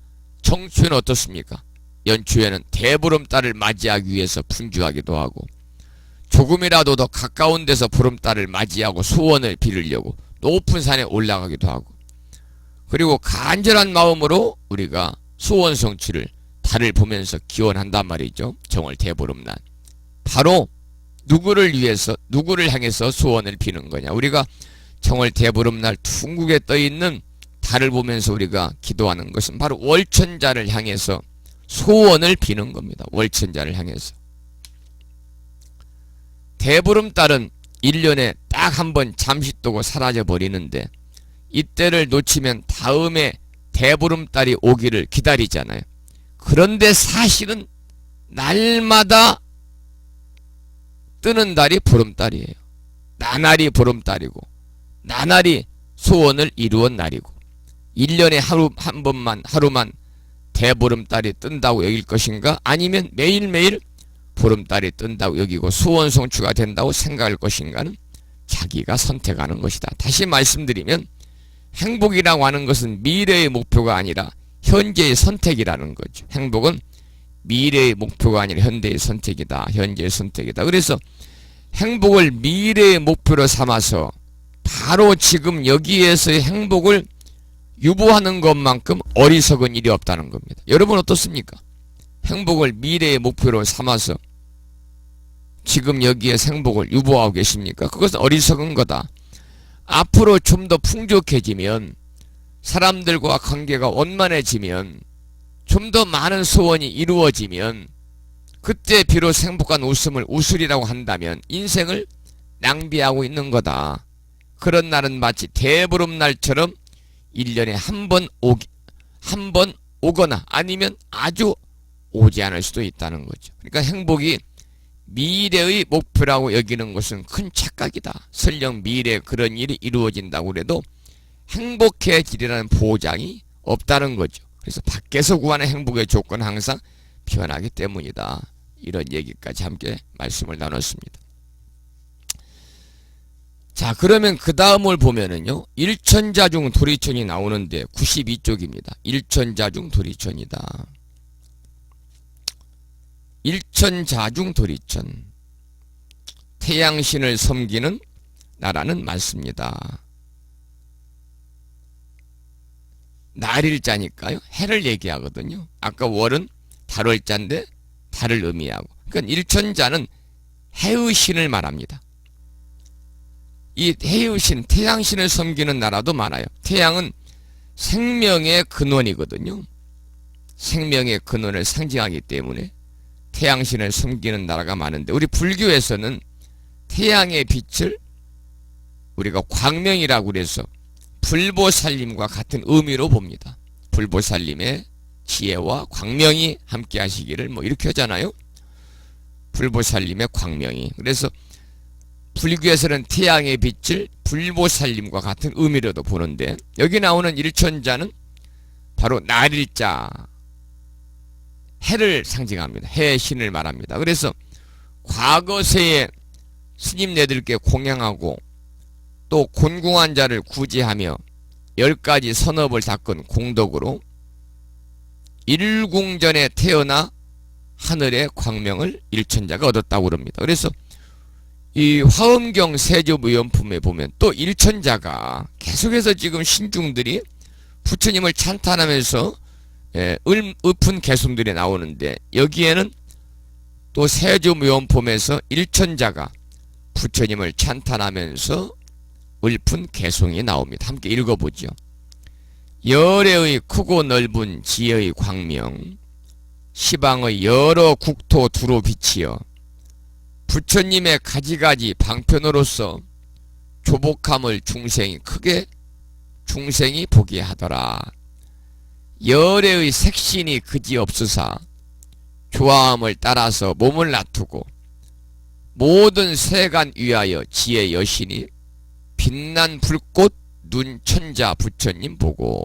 정추에는 어떻습니까? 연초에는 대보름달을 맞이하기 위해서 분주하기도 하고, 조금이라도 더 가까운 데서 보름달을 맞이하고 소원을 빌으려고 높은 산에 올라가기도 하고, 그리고 간절한 마음으로 우리가 소원 성취를 달을 보면서 기원한단 말이죠. 정월 대보름날. 바로 누구를 위해서, 누구를 향해서 소원을 비는 거냐? 우리가 정월 대보름날 둥국에 떠있는 달을 보면서 우리가 기도하는 것은 바로 월천자를 향해서 소원을 비는 겁니다. 월천자를 향해서. 대보름달은 1년에 딱 한 번 잠시 뜨고 사라져 버리는데, 이때를 놓치면 다음에 대보름달이 오기를 기다리잖아요. 그런데 사실은 날마다 뜨는 달이 보름달이에요. 나날이 보름달이고 나날이 소원을 이루은 날이고, 1년에 한 번만, 하루만 대보름달이 뜬다고 여길 것인가, 아니면 매일매일 보름달이 뜬다고 여기고 소원 성취가 된다고 생각할 것인가는 자기가 선택하는 것이다. 다시 말씀드리면 행복이라고 하는 것은 미래의 목표가 아니라 현재의 선택이라는 거죠. 행복은 미래의 목표가 아니라 현재의 선택이다. 현재의 선택이다. 그래서 행복을 미래의 목표로 삼아서 바로 지금 여기에서의 행복을 유보하는 것만큼 어리석은 일이 없다는 겁니다. 여러분 어떻습니까? 행복을 미래의 목표로 삼아서 지금 여기에 행복을 유보하고 계십니까? 그것은 어리석은 거다. 앞으로 좀 더 풍족해지면, 사람들과 관계가 원만해지면, 좀 더 많은 소원이 이루어지면, 그때 비로소 행복한 웃음을 웃으리라고 한다면 인생을 낭비하고 있는 거다. 그런 날은 마치 대보름날처럼 1년에 한 번 오거나 아니면 아주 오지 않을 수도 있다는 거죠. 그러니까 행복이 미래의 목표라고 여기는 것은 큰 착각이다. 설령 미래에 그런 일이 이루어진다고 해도 행복해지리라는 보장이 없다는 거죠. 그래서 밖에서 구하는 행복의 조건은 항상 변하기 때문이다. 이런 얘기까지 함께 말씀을 나눴습니다. 자, 그러면 그 다음을 보면은요, 일천자중 도리천이 나오는데 92쪽입니다. 일천자중 도리천이다. 일천자중 도리천. 태양신을 섬기는 나라는 많습니다. 날일자니까요. 해를 얘기하거든요. 아까 월은 달월자인데 달을 의미하고. 그러니까 일천자는 해의 신을 말합니다. 이 해의 신, 태양신을 섬기는 나라도 많아요. 태양은 생명의 근원이거든요. 생명의 근원을 상징하기 때문에 태양신을 섬기는 나라가 많은데, 우리 불교에서는 태양의 빛을 우리가 광명이라고 그래서 불보살님과 같은 의미로 봅니다. 불보살님의 지혜와 광명이 함께 하시기를 뭐 이렇게 하잖아요. 불보살님의 광명이. 그래서 불교에서는 태양의 빛을 불보살님과 같은 의미로도 보는데, 여기 나오는 일천자는 바로 날일자, 해를 상징합니다. 해의 신을 말합니다. 그래서 과거세에 스님네들께 공양하고 또 곤궁한 자를 구제하며 10가지 선업을 닦은 공덕으로 일궁전에 태어나 하늘의 광명을 일천자가 얻었다고 그럽니다. 그래서 이 화엄경 세조무연품에 보면 또 일천자가 계속해서 지금 신중들이 부처님을 찬탄하면서 읊은 개송들이 나오는데, 여기에는 또 세조무연품에서 일천자가 부처님을 찬탄하면서 읊은 개송이 나옵니다. 함께 읽어보죠. 열애의 크고 넓은 지혜의 광명, 시방의 여러 국토 두루 비치어 부처님의 가지가지 방편으로서 조복함을 중생이 보게 하더라. 열애의 색신이 그지없으사 조화함을 따라서 몸을 놔두고 모든 세간 위하여 지혜 여신이 빛난 불꽃 눈 천자 부처님 보고.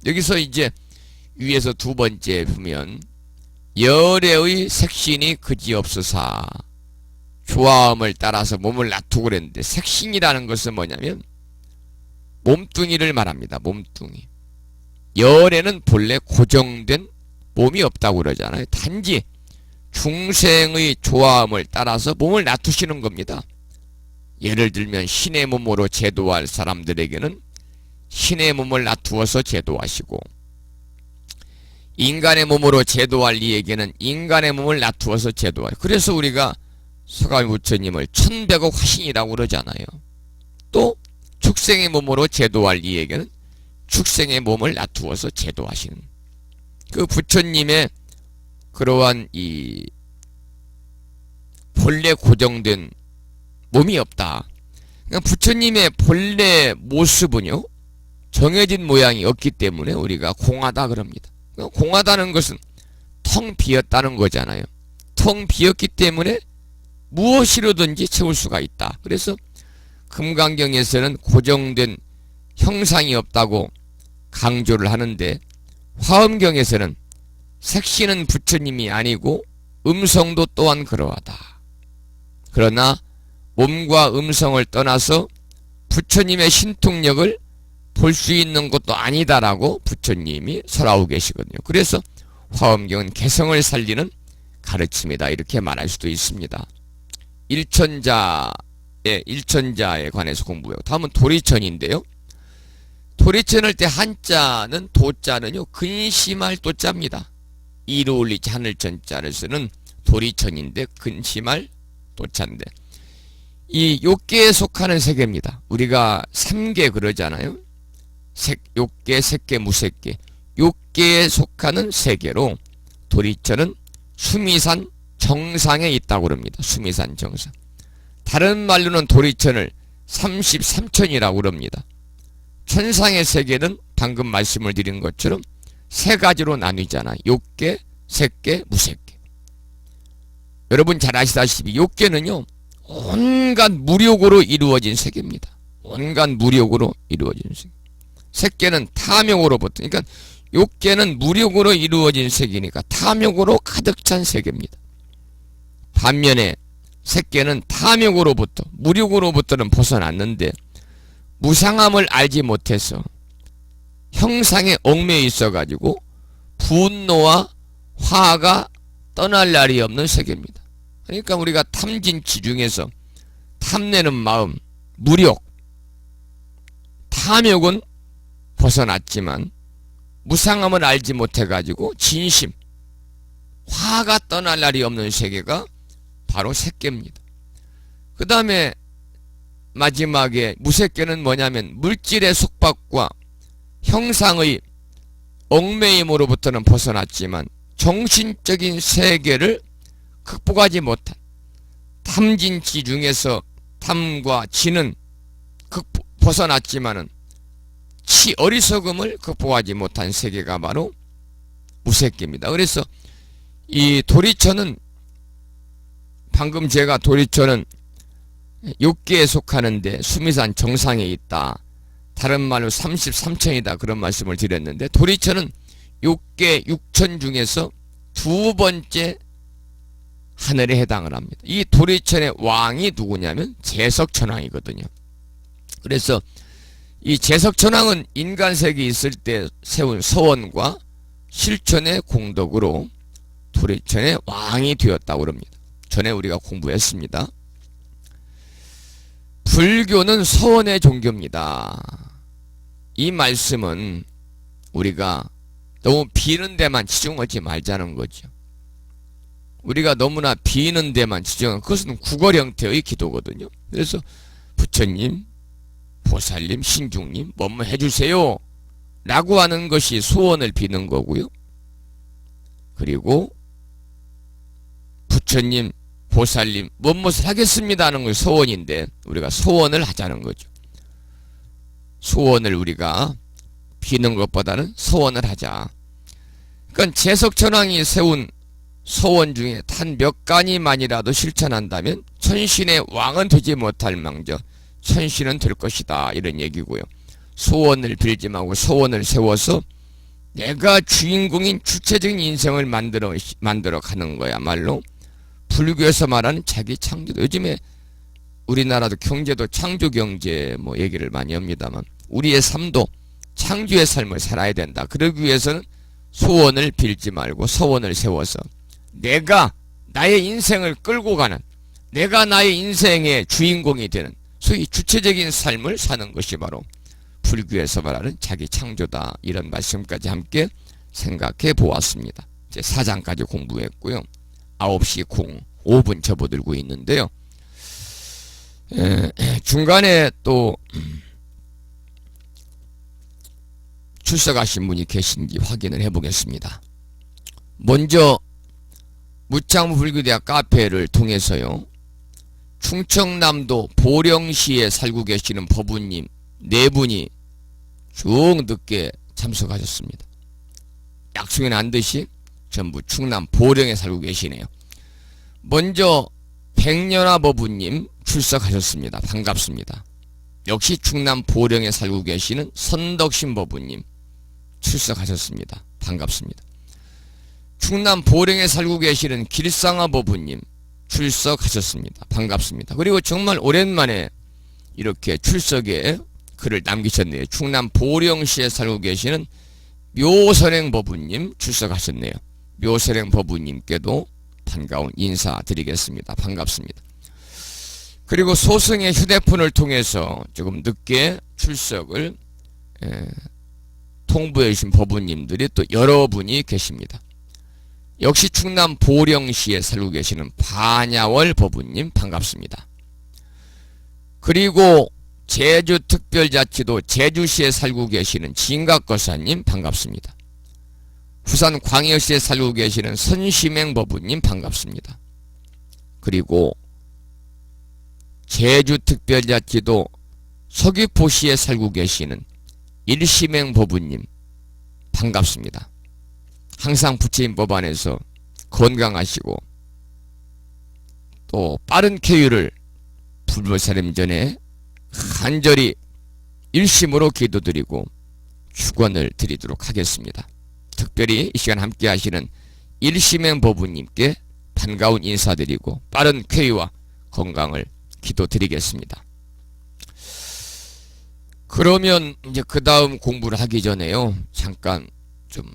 여기서 이제 위에서 두 번째 보면 열애의 색신이 그지없으사 조화함을 따라서 몸을 놔두고 그랬는데, 색신이라는 것은 뭐냐면 몸뚱이를 말합니다. 몸뚱이. 열애는 본래 고정된 몸이 없다고 그러잖아요. 단지 중생의 조화함을 따라서 몸을 놔두시는 겁니다. 예를 들면 신의 몸으로 제도할 사람들에게는 신의 몸을 놔두어서 제도하시고, 인간의 몸으로 제도할 이에게는 인간의 몸을 놔두어서 제도하시고. 그래서 우리가 서가모니 부처님을 천백억 화신이라고 그러잖아요. 또 축생의 몸으로 제도할 이에게는 축생의 몸을 놔두어서 제도하시는 그 부처님의 그러한 이 본래 고정된 몸이 없다. 그러니까 부처님의 본래 모습은요, 정해진 모양이 없기 때문에 우리가 공하다 그럽니다. 공하다는 것은 텅 비었다는 거잖아요. 텅 비었기 때문에 무엇이로든지 채울 수가 있다. 그래서 금강경에서는 고정된 형상이 없다고 강조를 하는데, 화엄경에서는 색신은 부처님이 아니고 음성도 또한 그러하다. 그러나 몸과 음성을 떠나서 부처님의 신통력을 볼 수 있는 것도 아니다라고 부처님이 설하고 계시거든요. 그래서 화엄경은 개성을 살리는 가르침이다, 이렇게 말할 수도 있습니다. 일천자에 관해서 공부해요. 다음은 도리천인데요. 도리천을 때 한자는 도자는요, 근심할 도자입니다. 이로 올리지 하늘천자를 쓰는 도리천인데 근심할 도자인데, 이 욕계에 속하는 세계입니다. 우리가 3계 그러잖아요. 욕계, 색계, 무색계. 욕계에 속하는 세계로 도리천은 수미산 정상에 있다고 합니다. 수미산 정상. 다른 말로는 도리천을 33천이라고 합니다. 천상의 세계는 방금 말씀을 드린 것처럼 세 가지로 나뉘잖아요. 욕계, 색계, 무색계. 여러분 잘 아시다시피 욕계는요, 온갖 무력으로 이루어진 세계입니다. 온갖 무력으로 이루어진 세계. 색계는 탐욕으로부터, 그러니까 욕계는 무력으로 이루어진 세계니까 탐욕으로 가득 찬 세계입니다. 반면에 색계는 탐욕으로부터 무력으로부터는 벗어났는데 무상함을 알지 못해서 형상에 얽매여 있어가지고 분노와 화가 떠날 날이 없는 세계입니다. 그러니까 우리가 탐진치 중에서 탐내는 마음, 무력, 탐욕은 벗어났지만 무상함을 알지 못해가지고 진심, 화가 떠날 날이 없는 세계가 바로 색계입니다. 그 다음에 마지막에 무색계는 뭐냐면 물질의 속박과 형상의 얽매임으로부터는 벗어났지만 정신적인 세계를 극복하지 못한 탐진치 중에서 탐과 진은 벗어났지만은 어리석음을 극복하지 못한 세계가 바로 무색계입니다. 그래서 이 도리처는 방금 제가 도리처는 욕계에 속하는데 수미산 정상에 있다. 다른 말로 33천이다. 그런 말씀을 드렸는데 도리처는 욕계 6천 중에서 두 번째 하늘에 해당을 합니다. 이 도리천의 왕이 누구냐면 제석천왕이거든요. 그래서 이 제석천왕은 인간세계에 있을 때 세운 서원과 실천의 공덕으로 도리천의 왕이 되었다고 합니다. 전에 우리가 공부했습니다. 불교는 서원의 종교입니다. 이 말씀은 우리가 너무 비는 데만 치중하지 말자는 거죠. 우리가 너무나 비는 데만 치중하면 그것은 구걸 형태의 기도거든요. 그래서 부처님, 보살님, 신중님 뭐뭐 해주세요 라고 하는 것이 소원을 비는 거고요. 그리고 부처님, 보살님 무엇을 하겠습니다 하는 것이 소원인데 우리가 소원을 하자는 거죠. 소원을 우리가 비는 것보다는 소원을 하자. 그러니까 제석천왕이 세운 소원 중에 단 몇 가지만이라도 실천한다면 천신의 왕은 되지 못할 망정 천신은 될 것이다 이런 얘기고요. 소원을 빌지 말고 소원을 세워서 내가 주인공인 주체적인 인생을 만들어 가는 거야말로 불교에서 말하는 자기 창조도. 요즘에 우리나라도 경제도 창조경제 뭐 얘기를 많이 합니다만 우리의 삶도 창조의 삶을 살아야 된다. 그러기 위해서는 소원을 빌지 말고 소원을 세워서 내가 나의 인생을 끌고 가는, 내가 나의 인생의 주인공이 되는 소위 주체적인 삶을 사는 것이 바로 불교에서 말하는 자기 창조다. 이런 말씀까지 함께 생각해 보았습니다. 이제 4장까지 공부했고요. 9시 05분 접어들고 있는데요. 중간에 또 출석하신 분이 계신지 확인을 해보겠습니다. 먼저 무창무 불교대학 카페를 통해서요. 충청남도 보령시에 살고 계시는 법우님 4분이 쭉 늦게 참석하셨습니다. 약속이 난 듯이 전부 충남 보령에 살고 계시네요. 먼저 백년화 법우님 출석하셨습니다. 반갑습니다. 역시 충남 보령에 살고 계시는 선덕신 법우님 출석하셨습니다. 반갑습니다. 충남 보령에 살고 계시는 길상화 법우님 출석하셨습니다. 반갑습니다. 그리고 정말 오랜만에 이렇게 출석에 글을 남기셨네요. 충남 보령시에 살고 계시는 묘선행 법우님 출석하셨네요. 묘선행 법우님께도 반가운 인사드리겠습니다. 반갑습니다. 그리고 소승의 휴대폰을 통해서 조금 늦게 출석을 통보해 주신 법우님들이 또 여러분이 계십니다. 역시 충남 보령시에 살고 계시는 반야월 법우님 반갑습니다. 그리고 제주특별자치도 제주시에 살고 계시는 진각거사님 반갑습니다. 부산 광역시에 살고 계시는 선심행 법우님 반갑습니다. 그리고 제주특별자치도 서귀포시에 살고 계시는 일심행 법우님 반갑습니다. 항상 부처님 법안에서 건강하시고 또 빠른 쾌유를 불보살님 전에 간절히 일심으로 기도드리고 축원을 드리도록 하겠습니다. 특별히 이 시간 함께 하시는 일심행 법부님께 반가운 인사드리고 빠른 쾌유와 건강을 기도드리겠습니다. 그러면 이제 그 다음 공부를 하기 전에요, 잠깐 좀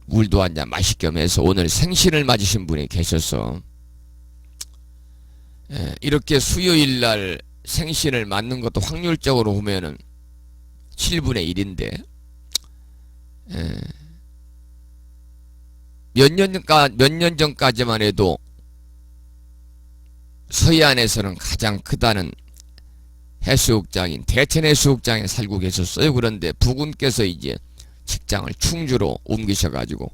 물도 한 잔 마실 겸 해서 오늘 생신을 맞으신 분이 계셔서, 이렇게 수요일날 생신을 맞는 것도 확률적으로 보면은 7분의 1인데, 몇 년 전까지만 해도 서해안에서는 가장 크다는 해수욕장인 대천해수욕장에 살고 계셨어요. 그런데 부군께서 이제 직장을 충주로 옮기셔가지고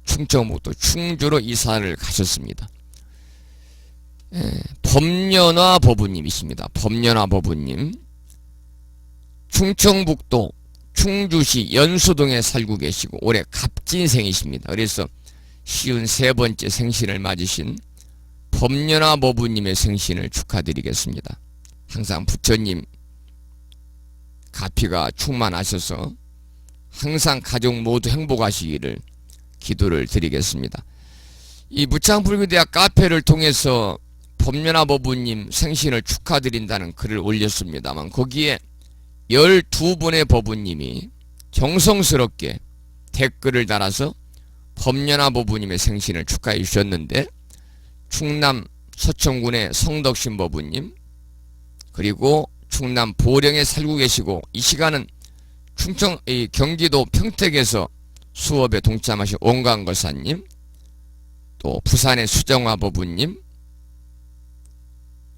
충청북도 충주로 이사를 가셨습니다. 법연화 법부님이십니다. 법연화 법부님, 충청북도 충주시 연수동에 살고 계시고 올해 갑진생이십니다. 그래서 53번째 생신을 맞으신 법연화 법부님의 생신을 축하드리겠습니다. 항상 부처님 가피가 충만하셔서 항상 가족 모두 행복하시기를 기도를 드리겠습니다. 이 무창불교대학 카페를 통해서 법연화 법부님 생신을 축하드린다는 글을 올렸습니다만, 거기에 12분의 법부님이 정성스럽게 댓글을 달아서 법연화 법부님의 생신을 축하해 주셨는데, 충남 서천군의 성덕신 법부님, 그리고 충남 보령에 살고 계시고 이 시간은 경기도 평택에서 수업에 동참하신 원광거사님, 또 부산의 수정화 법부님,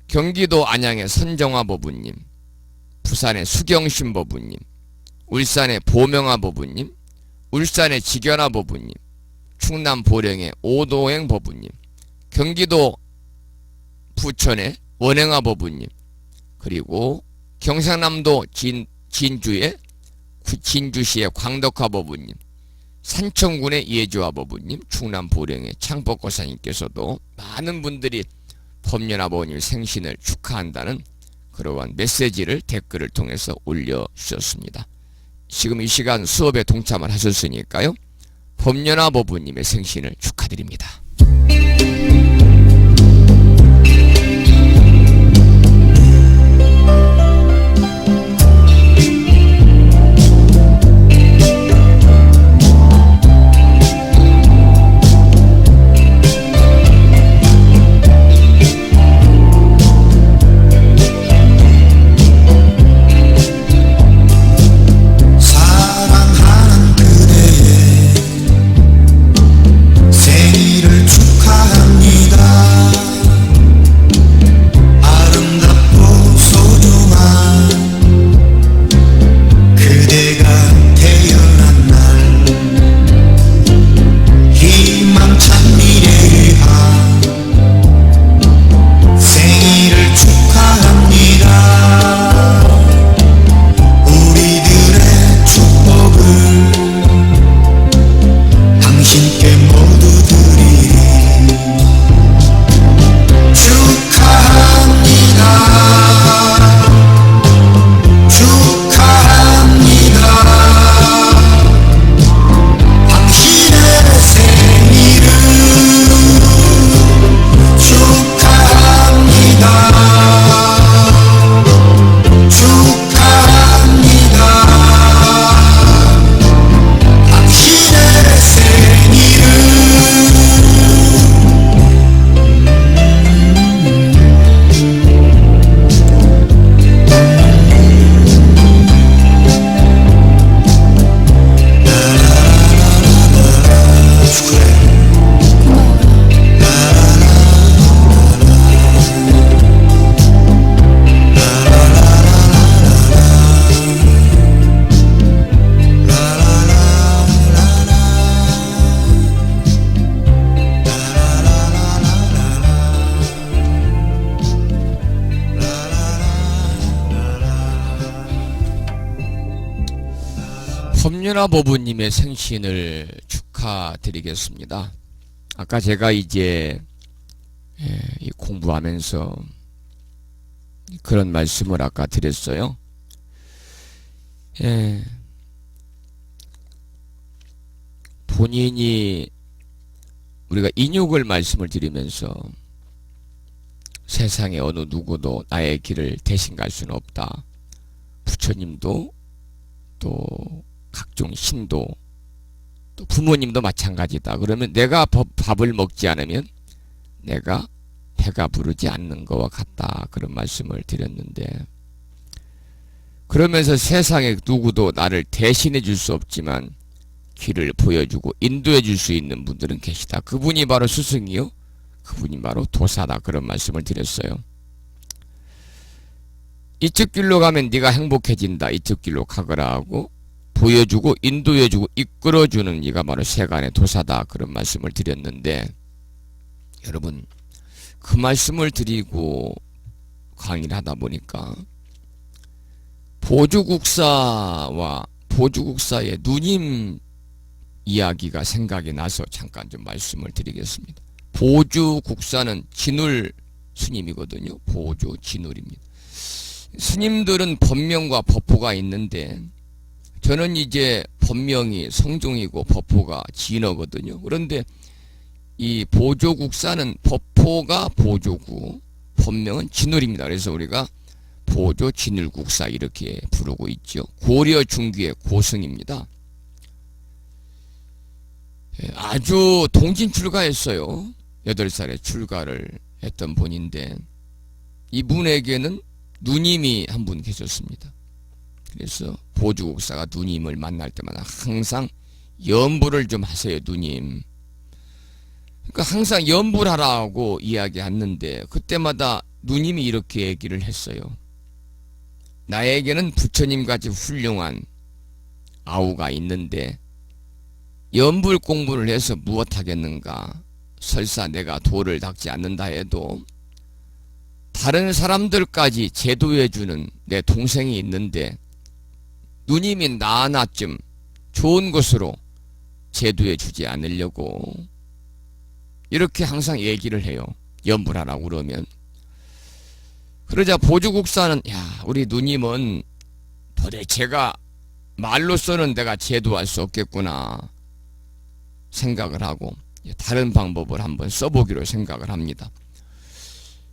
경기도 안양의 선정화 법부님, 부산의 수경신 법부님, 울산의 보명화 법부님, 울산의 직연화 법부님, 충남 보령의 오도행 법부님, 경기도 부천의 원행화 법부님, 그리고 경상남도 진주시의 광덕화 법부님, 산청군의 예주화 법부님, 충남 보령의 창법거사님께서도 많은 분들이 법연화 법부님 생신을 축하한다는 그러한 메시지를 댓글을 통해서 올려주셨습니다. 지금 이 시간 수업에 동참을 하셨으니까요, 법연화 법부님의 생신을 축하드립니다. 법연화 법부님의 생신을 축하드리겠습니다. 아까 제가 이제 이 공부하면서 그런 말씀을 아까 드렸어요. 본인이 우리가 인육을 말씀을 드리면서 세상에 어느 누구도 나의 길을 대신 갈 수는 없다. 부처님도 또 각종 신도 또 부모님도 마찬가지다. 그러면 내가 밥을 먹지 않으면 내가 배가 부르지 않는 것과 같다. 그런 말씀을 드렸는데, 그러면서 세상에 누구도 나를 대신해 줄 수 없지만 길을 보여주고 인도해 줄 수 있는 분들은 계시다. 그분이 바로 스승이요, 그분이 바로 도사다. 그런 말씀을 드렸어요. 이쪽 길로 가면 네가 행복해진다. 이쪽 길로 가거라 하고 보여주고 인도해주고 이끌어주는 이가 바로 세간의 도사다. 그런 말씀을 드렸는데, 여러분 그 말씀을 드리고 강의를 하다 보니까 보주국사와 보주국사의 누님 이야기가 생각이 나서 잠깐 좀 말씀을 드리겠습니다. 보주국사는 진울 스님이거든요. 보주 진울입니다. 스님들은 법명과 법포가 있는데 저는 이제 법명이 성종이고 법포가 진어거든요. 그런데 이 보조국사는 법포가 보조고 법명은 진울입니다. 그래서 우리가 보조 진울국사 이렇게 부르고 있죠. 고려 중기의 고승입니다. 아주 동진 출가했어요. 8살에 출가를 했던 분인데 이분에게는 누님이 한 분 계셨습니다. 그래서 보주국사가 누님을 만날 때마다 항상 염불을 좀 하세요, 누님. 그러니까 항상 염불하라고 이야기했는데 그때마다 누님이 이렇게 얘기를 했어요. 나에게는 부처님같이 훌륭한 아우가 있는데 염불 공부를 해서 무엇하겠는가. 설사 내가 도를 닦지 않는다 해도 다른 사람들까지 제도해주는 내 동생이 있는데 누님이 나 하나쯤 좋은 곳으로 제도해주지 않으려고 이렇게 항상 얘기를 해요. 염불하라고 그러면. 그러자 보주국사는 야, 우리 누님은 도대체가 말로서는 내가 제도할 수 없겠구나 생각을 하고 다른 방법을 한번 써보기로 생각을 합니다.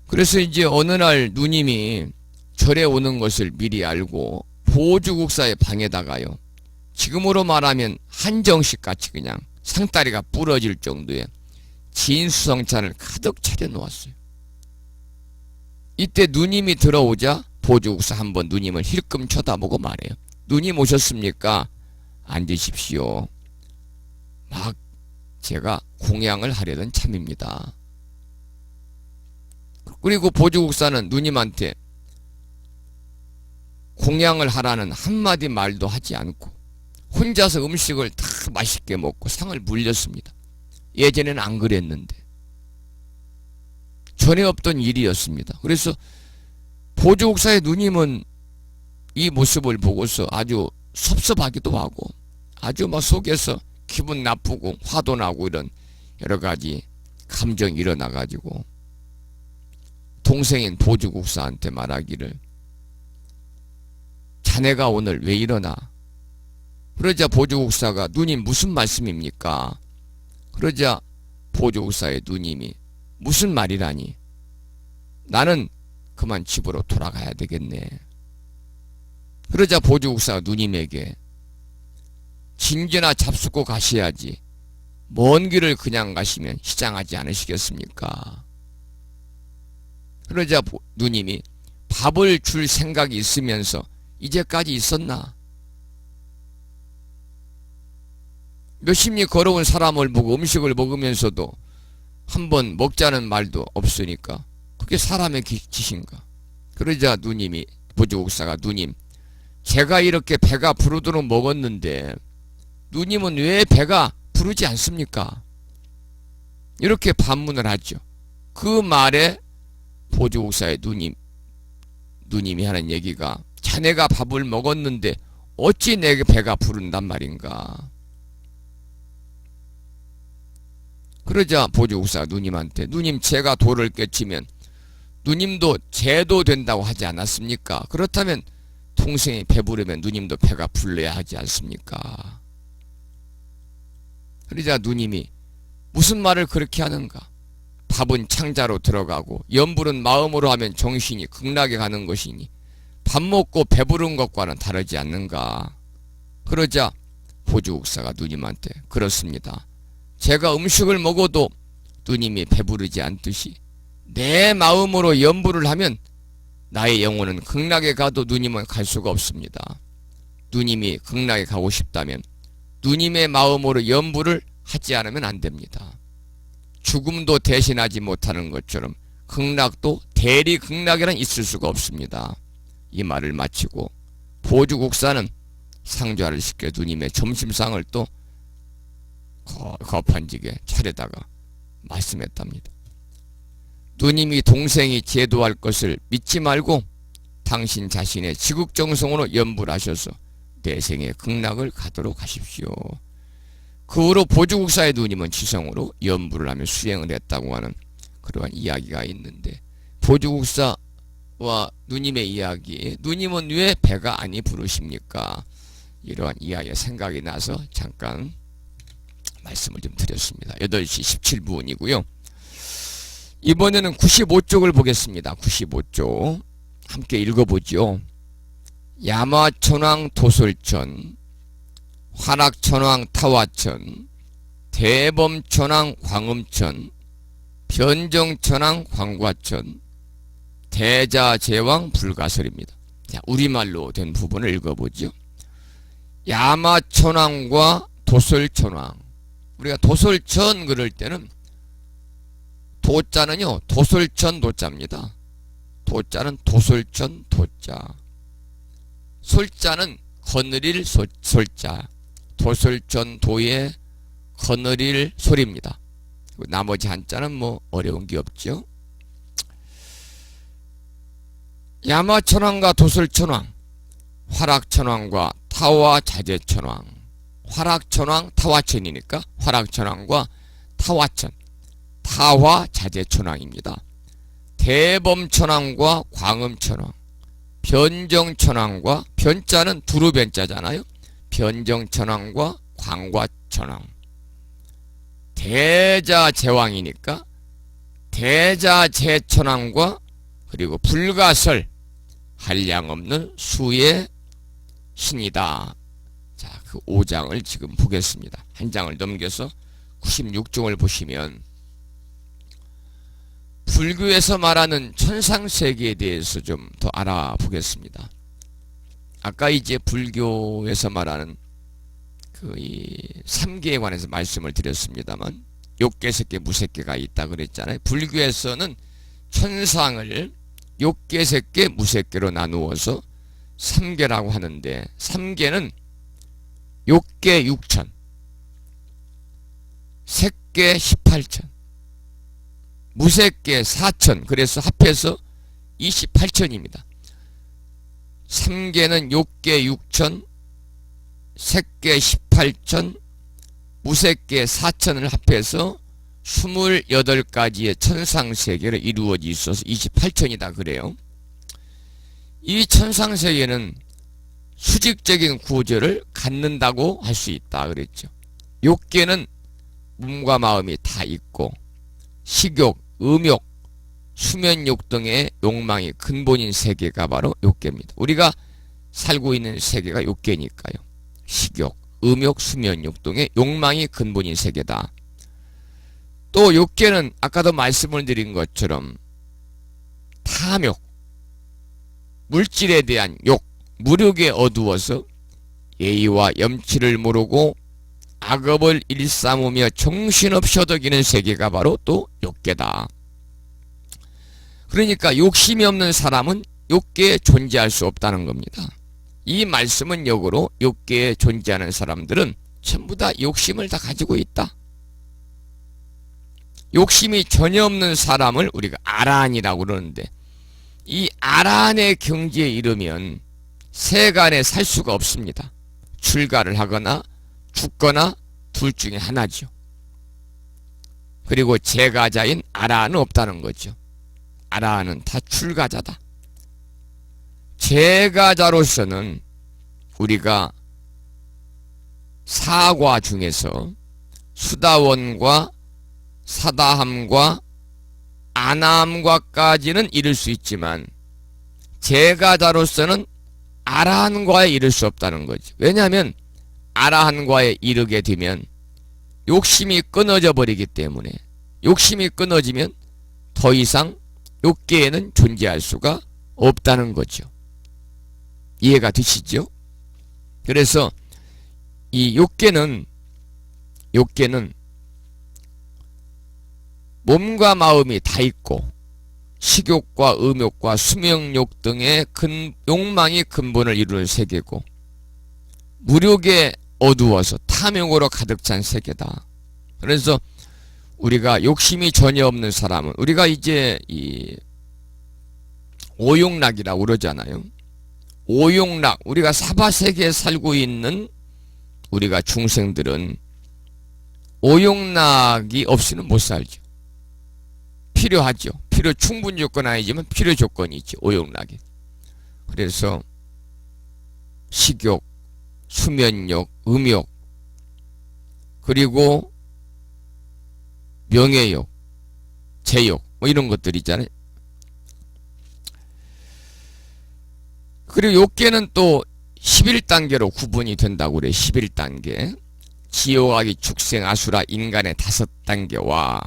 그래서 이제 어느 날 누님이 절에 오는 것을 미리 알고 보주국사의 방에다가요, 지금으로 말하면 한정식 같이 그냥 상다리가 부러질 정도의 진수성찬을 가득 차려 놓았어요. 이때 누님이 들어오자 보주국사 한번 누님을 힐끔 쳐다보고 말해요. 누님 오셨습니까? 앉으십시오. 막 제가 공양을 하려던 참입니다. 그리고 보주국사는 누님한테 공양을 하라는 한마디 말도 하지 않고 혼자서 음식을 다 맛있게 먹고 상을 물렸습니다. 예전에는 안 그랬는데 전에 없던 일이었습니다. 그래서 보주국사의 누님은 이 모습을 보고서 아주 섭섭하기도 하고 아주 막 속에서 기분 나쁘고 화도 나고 이런 여러 가지 감정이 일어나가지고 동생인 보주국사한테 말하기를 자네가 오늘 왜 일어나? 그러자 보주국사가 누님 무슨 말씀입니까? 그러자 보주국사의 누님이 무슨 말이라니? 나는 그만 집으로 돌아가야 되겠네. 그러자 보주국사가 누님에게 진저나 잡숫고 가셔야지 먼 길을 그냥 가시면 시장하지 않으시겠습니까? 그러자 누님이 밥을 줄 생각이 있으면서 이제까지 있었나? 몇십 리 걸어온 사람을 보고 음식을 먹으면서도 한번 먹자는 말도 없으니까 그게 사람의 짓인가? 그러자 누님이 보주국사가 누님 제가 이렇게 배가 부르도록 먹었는데 누님은 왜 배가 부르지 않습니까? 이렇게 반문을 하죠. 그 말에 보주국사의 누님이 하는 얘기가 자네가 밥을 먹었는데 어찌 내게 배가 부른단 말인가? 그러자 보주국사가 누님한테 누님 제가 도를 깨치면 누님도 제도 된다고 하지 않았습니까? 그렇다면 동생이 배부르면 누님도 배가 불러야 하지 않습니까? 그러자 누님이 무슨 말을 그렇게 하는가? 밥은 창자로 들어가고 염불은 마음으로 하면 정신이 극락에 가는 것이니 밥 먹고 배부른 것과는 다르지 않는가? 그러자 보주국사가 누님한테 그렇습니다. 제가 음식을 먹어도 누님이 배부르지 않듯이 내 마음으로 염불을 하면 나의 영혼은 극락에 가도 누님은 갈 수가 없습니다. 누님이 극락에 가고 싶다면 누님의 마음으로 염불을 하지 않으면 안 됩니다. 죽음도 대신하지 못하는 것처럼 극락도 대리 극락에는 있을 수가 없습니다. 이 말을 마치고 보주국사는 상좌를 시켜 누님의 점심상을 또 거판지게 차려다가 말씀했답니다. 누님이 동생이 제도할 것을 믿지 말고 당신 자신의 지극정성으로 염불하셔서 내생의 극락을 가도록 하십시오. 그 후로 보주국사의 누님은 지성으로 염불을 하며 수행을 했다고 하는 그러한 이야기가 있는데, 보주국사와 누님의 이야기, 누님은 왜 배가 아니 부르십니까? 이러한 이야기가 생각이 나서 잠깐 말씀을 좀 드렸습니다. 8시 17분이고요. 이번에는 95쪽을 보겠습니다. 95쪽 함께 읽어보죠. 야마천왕 도솔천, 화락천왕 타화천, 대범천왕 광음천, 변정천왕 광과천, 대자제왕 불가설입니다. 자, 우리말로 된 부분을 읽어보죠. 야마천왕과 도솔천왕, 우리가 도솔천 그럴 때는 도자는요 도솔천 도자입니다. 도자는 도솔천 도자, 솔자는 거느릴 솔자, 도솔천 도의 거느릴 소리입니다. 나머지 한자는 뭐 어려운 게 없죠. 야마천왕과 도솔천왕, 화락천왕과 타화자재천왕, 화락천왕 타화천이니까 화락천왕과 타화천, 타화자재천왕입니다. 대범천왕과 광음천왕, 변정천왕과, 변자는 두루변자잖아요. 변정천왕과 광과천왕, 대자제왕이니까 대자제천왕과, 그리고 불가설, 한량없는 수의 신이다. 자, 그 5장을 지금 보겠습니다. 한 장을 넘겨서 96종을 보시면 불교에서 말하는 천상세계에 대해서 좀 더 알아보겠습니다. 아까 이제 불교에서 말하는 그 이 3계에 관해서 말씀을 드렸습니다만, 욕계색계 무색계가 있다 그랬잖아요. 불교에서는 천상을 욕계색계 무색계로 나누어서 3계라고 하는데, 3계는 욕계 6천, 색계 18천, 무색계 4천, 그래서 합해서 28천입니다. 3계는 욕계 6천, 색계 18천, 무색계 4천을 합해서 28가지의 천상세계로 이루어져 있어서 28천이다 그래요. 이 천상세계는 수직적인 구조를 갖는다고 할 수 있다 그랬죠. 욕계는 몸과 마음이 다 있고 식욕, 음욕, 수면욕 등의 욕망이 근본인 세계가 바로 욕계입니다. 우리가 살고 있는 세계가 욕계니까요. 식욕, 음욕, 수면욕 등의 욕망이 근본인 세계다. 또 욕계는 아까도 말씀을 드린 것처럼 탐욕, 물질에 대한 욕, 무력에 어두워서 예의와 염치를 모르고 악업을 일삼으며 정신없이 허덕이는 세계가 바로 또 욕계다. 그러니까 욕심이 없는 사람은 욕계에 존재할 수 없다는 겁니다. 이 말씀은 역으로 욕계에 존재하는 사람들은 전부 다 욕심을 다 가지고 있다. 욕심이 전혀 없는 사람을 우리가 아라한이라고 그러는데, 이 아라한의 경지에 이르면 세간에 살 수가 없습니다. 출가를 하거나 죽거나 둘 중에 하나죠. 그리고 제가자인 아라한은 없다는 거죠. 아라한은 다 출가자다. 제가자로서는 우리가 사과 중에서 수다원과 사다함과 아나함과까지는 이룰 수 있지만 제가자로서는 아라한과에 이를 수 없다는 거죠. 왜냐하면 아라한과에 이르게 되면 욕심이 끊어져 버리기 때문에, 욕심이 끊어지면 더 이상 욕계에는 존재할 수가 없다는 거죠. 이해가 되시죠? 그래서 이 욕계는 몸과 마음이 다 있고 식욕과 음욕과 수명욕 등의 욕망이 근본을 이루는 세계고, 무력에 어두워서 탐욕으로 가득 찬 세계다. 그래서 우리가 욕심이 전혀 없는 사람은, 우리가 이제 이 오욕락이라고 그러잖아요. 오욕락, 우리가 사바세계에 살고 있는 우리가 중생들은 오욕락이 없이는 못 살죠. 필요하죠. 필요 충분 조건 아니지만 필요 조건이지, 오욕락이. 그래서 식욕, 수면욕, 음욕, 그리고 명예욕, 제욕, 뭐 이런 것들 있잖아요. 그리고 욕계는 또 11단계로 구분이 된다고 그래요. 11단계. 지옥아기, 축생, 아수라, 인간의 5단계와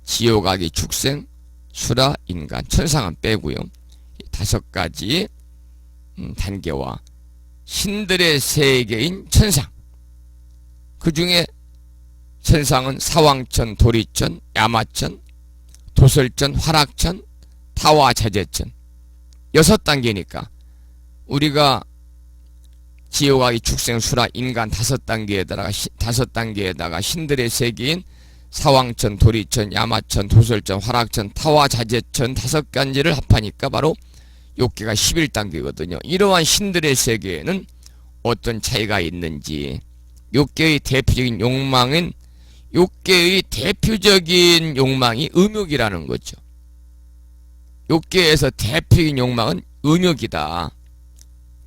지옥아기, 축생, 수라, 인간, 천상은 빼고요. 5가지 단계와 신들의 세계인 천상. 그 중에 천상은 사왕천, 도리천, 야마천, 도설천, 화락천, 타와자재천. 6단계니까 우리가 지옥아기, 축생, 수라, 인간 5단계에다가 신들의 세계인 사왕천, 도리천, 야마천, 도설천, 화락천, 타와자재천 5가지를 합하니까 바로 욕계가 11단계거든요. 이러한 신들의 세계에는 어떤 차이가 있는지, 욕계의 대표적인 욕망이 음욕이라는 거죠. 욕계에서 대표적인 욕망은 음욕이다.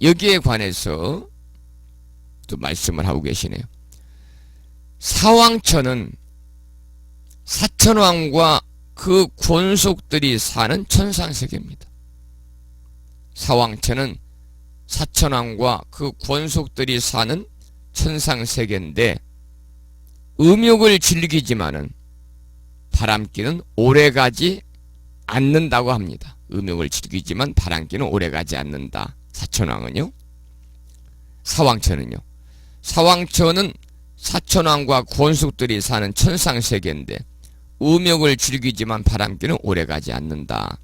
여기에 관해서 또 말씀을 하고 계시네요. 사왕천은 사천왕과 그 권속들이 사는 천상세계입니다. 사왕천은 사천왕과 그 권속들이 사는 천상세계인데, 음욕을 즐기지만은 바람기는 오래가지 않는다고 합니다. 음욕을 즐기지만 바람기는 오래가지 않는다. 사천왕은요. 사왕천은요. 사왕천은 사천왕과 권속들이 사는 천상세계인데 음욕을 즐기지만 바람기는 오래가지 않는다.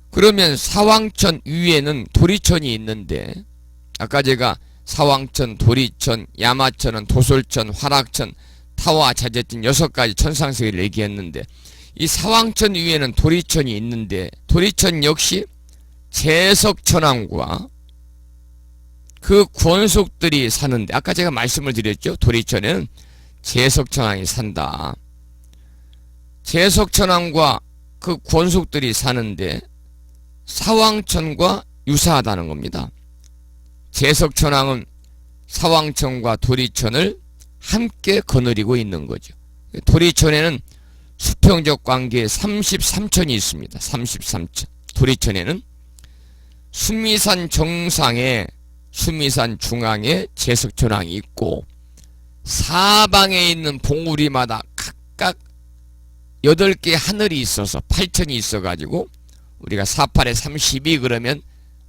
그러면 사왕천 위에는 도리천이 있는데, 아까 제가 사왕천, 도리천, 야마천은 도솔천, 화락천, 타와자재천 6가지 천상세계를 얘기했는데, 이 사왕천 위에는 도리천이 있는데, 도리천 역시 재석천왕과 그 권속들이 사는데, 아까 제가 말씀을 드렸죠. 도리천에는 재석천왕이 산다. 재석천왕과 그 권속들이 사는데 사왕천과 유사하다는 겁니다. 재석천왕은 사왕천과 도리천을 함께 거느리고 있는 거죠. 도리천에는 수평적 관계에 33천이 있습니다. 33천. 도리천에는 수미산 정상에, 수미산 중앙에 재석천왕이 있고, 사방에 있는 봉우리마다 각각 8개 하늘이 있어서 8천이 있어가지고 우리가 48에 32 그러면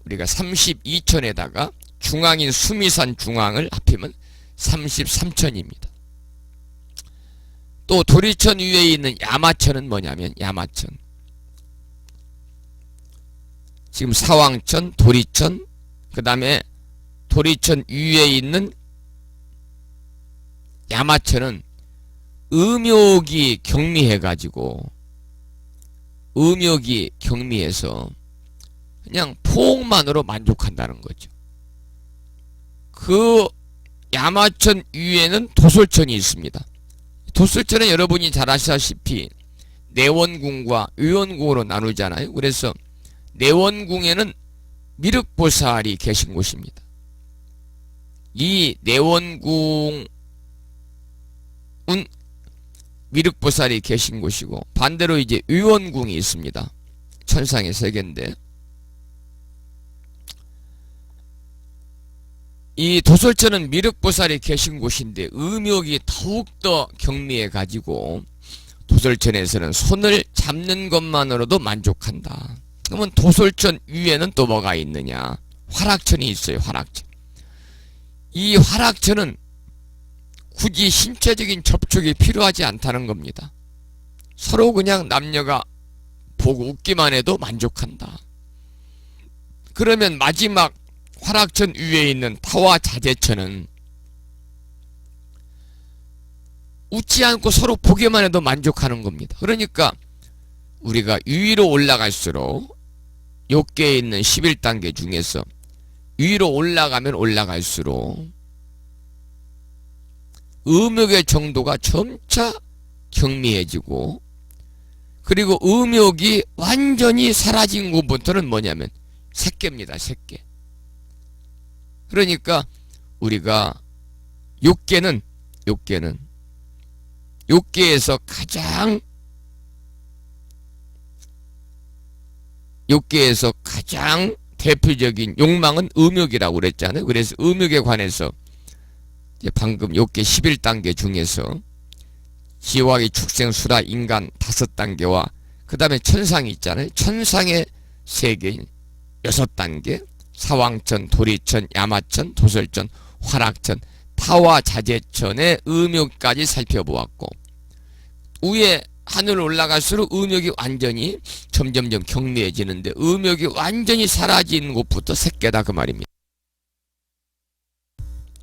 우리가 32천에다가 중앙인 수미산 중앙을 합하면 33천입니다. 또 도리천 위에 있는 야마천은 뭐냐면, 야마천, 지금 사왕천, 도리천, 그 다음에 도리천 위에 있는 야마천은 음욕이 경미해서 그냥 포옹만으로 만족한다는 거죠. 그 야마천 위에는 도솔천이 있습니다. 도솔천은 여러분이 잘 아시다시피 내원궁과 의원궁으로 나누잖아요. 그래서 내원궁에는 미륵보살이 계신 곳입니다. 이 내원궁의 미륵보살이 계신 곳이고, 반대로 이제 의원궁이 있습니다. 천상의 세계인데, 이 도솔천은 미륵보살이 계신 곳인데 음욕이 더욱더 경미해 가지고 도솔천에서는 손을 잡는 것만으로도 만족한다. 그러면 도솔천 위에는 또 뭐가 있느냐? 화락천이 있어요. 화락천. 이 화락천은 굳이 신체적인 접촉이 필요하지 않다는 겁니다. 서로 그냥 남녀가 보고 웃기만 해도 만족한다. 그러면 마지막 화락천 위에 있는 타와자재천은 웃지 않고 서로 보기만 해도 만족하는 겁니다. 그러니까 우리가 위로 올라갈수록 욕계에 있는 11단계 중에서 위로 올라가면 올라갈수록 음욕의 정도가 점차 경미해지고, 그리고 음욕이 완전히 사라진 곳부터는 뭐냐면 색계입니다. 색계. 그러니까 우리가 욕계에서 가장 대표적인 욕망은 음욕이라고 그랬잖아요. 그래서 음욕에 관해서 이제 방금 욕계 11단계 중에서 지화기, 축생, 수라, 인간 5단계와 그 다음에 천상이 있잖아요. 천상의 세계인 6단계, 사왕천, 도리천, 야마천, 도솔천, 화락천, 타와자재천의 음욕까지 살펴보았고, 위에 하늘 올라갈수록 음욕이 완전히 점점점 경미해지는데 음욕이 완전히 사라진 곳부터 색계다 그 말입니다.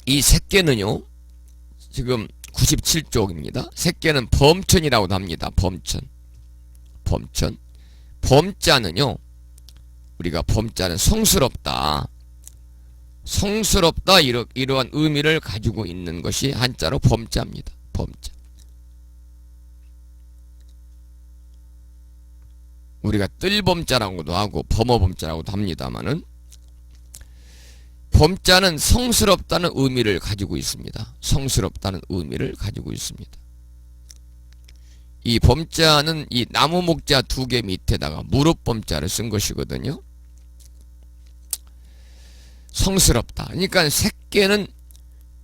이 색계는요, 지금 97쪽입니다. 색계는 범천이라고도 합니다. 범천. 범자는요, 우리가 범자는 성스럽다. 이러한 의미를 가지고 있는 것이 한자로 범자입니다. 범자. 우리가 뜰범자라고도 하고 범어범자라고도 합니다만은, 범자는 성스럽다는 의미를 가지고 있습니다. 성스럽다는 의미를 가지고 있습니다. 이 범자는 이 나무 목자 2개 밑에다가 무릎범자를 쓴 것이거든요. 성스럽다. 그러니까 색계는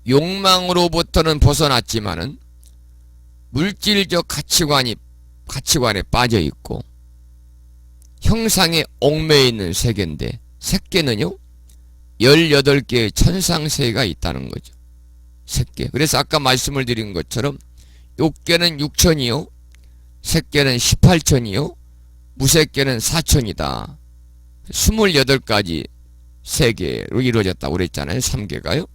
욕망으로부터는 벗어났지만은 물질적 가치관에 빠져 있고 형상에 얽매여 있는 세계인데, 색계는요 18개의 천상세계가 있다는 거죠. 색계. 그래서 아까 말씀을 드린 것처럼 욕계는 6천이요, 색계는 18천이요, 무색계는 4천이다. 28가지 세계로 이루어졌다고 그랬잖아요. 3계가요.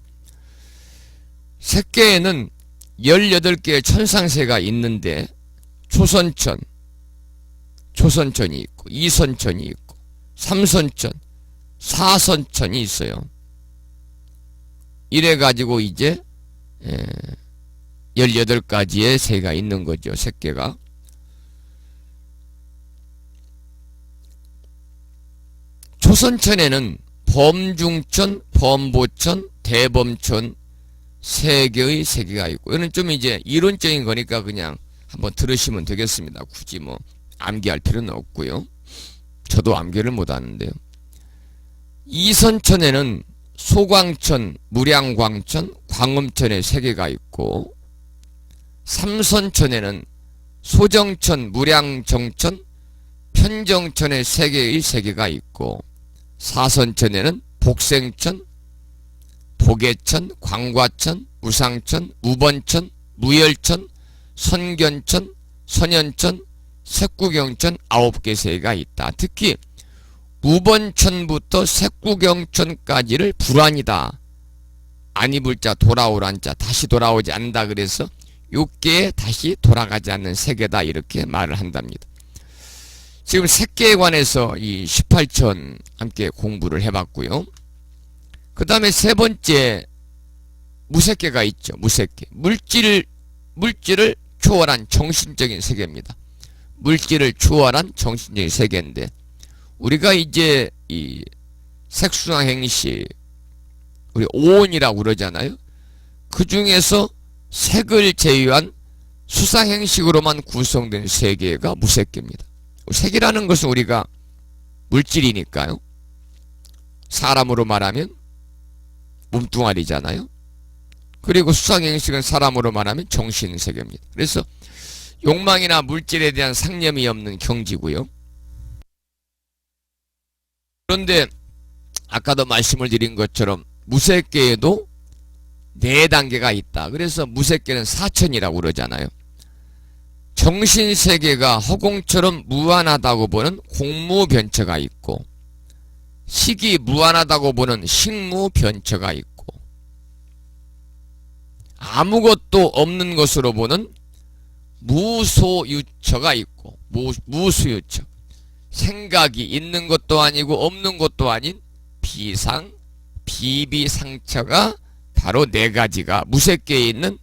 색계에는 18개의 천상세가 있는데 초선천이 있고 2선천이 있고 3선천, 4선천이 있어요. 이래가지고 이제 18가지의 세가 있는 거죠. 색계가. 초선천에는 범중천, 범보천, 대범천 3개의 세계가 있고, 이거는 좀 이제 이론적인 거니까 그냥 한번 들으시면 되겠습니다. 굳이 뭐 암기할 필요는 없고요. 저도 암기를 못하는데요. 2선천에는 소광천, 무량광천, 광음천의 3개가 있고, 3선천에는 소정천, 무량정천, 편정천의 3개의 세계가 있고, 4선천에는 복생천, 복예천, 광과천, 우상천, 우번천, 무열천, 선견천, 선현천, 색구경천 9개 세계가 있다. 특히 우번천부터 색구경천까지를 불환이다. 안 입을 자 돌아오란 자 다시 돌아오지 않는다. 그래서 6개에 다시 돌아가지 않는 세계다. 이렇게 말을 한답니다. 지금 색계에 관해서 이 18천 함께 공부를 해봤고요. 그 다음에 세 번째 무색계가 있죠. 무색계. 물질을 초월한 정신적인 세계입니다. 물질을 초월한 정신적인 세계인데, 우리가 이제 이 색수행시 우리 오온이라고 그러잖아요. 그 중에서 색을 제외한 수상행식으로만 구성된 세계가 무색계입니다. 색이라는 것은 우리가 물질이니까요. 사람으로 말하면 몸뚱아리잖아요. 그리고 수상행식은 사람으로 말하면 정신세계입니다. 그래서 욕망이나 물질에 대한 상념이 없는 경지고요. 그런데 아까도 말씀을 드린 것처럼 무색계에도 4단계가 있다. 그래서 무색계는 사천이라고 그러잖아요. 정신세계가 허공처럼 무한하다고 보는 공무변처가 있고, 식이 무한하다고 보는 식무변처가 있고, 아무것도 없는 것으로 보는 무소유처가 있고, 무수유처, 생각이 있는 것도 아니고 없는 것도 아닌 비상, 비비상처가 바로 4가지가 무색계에 있는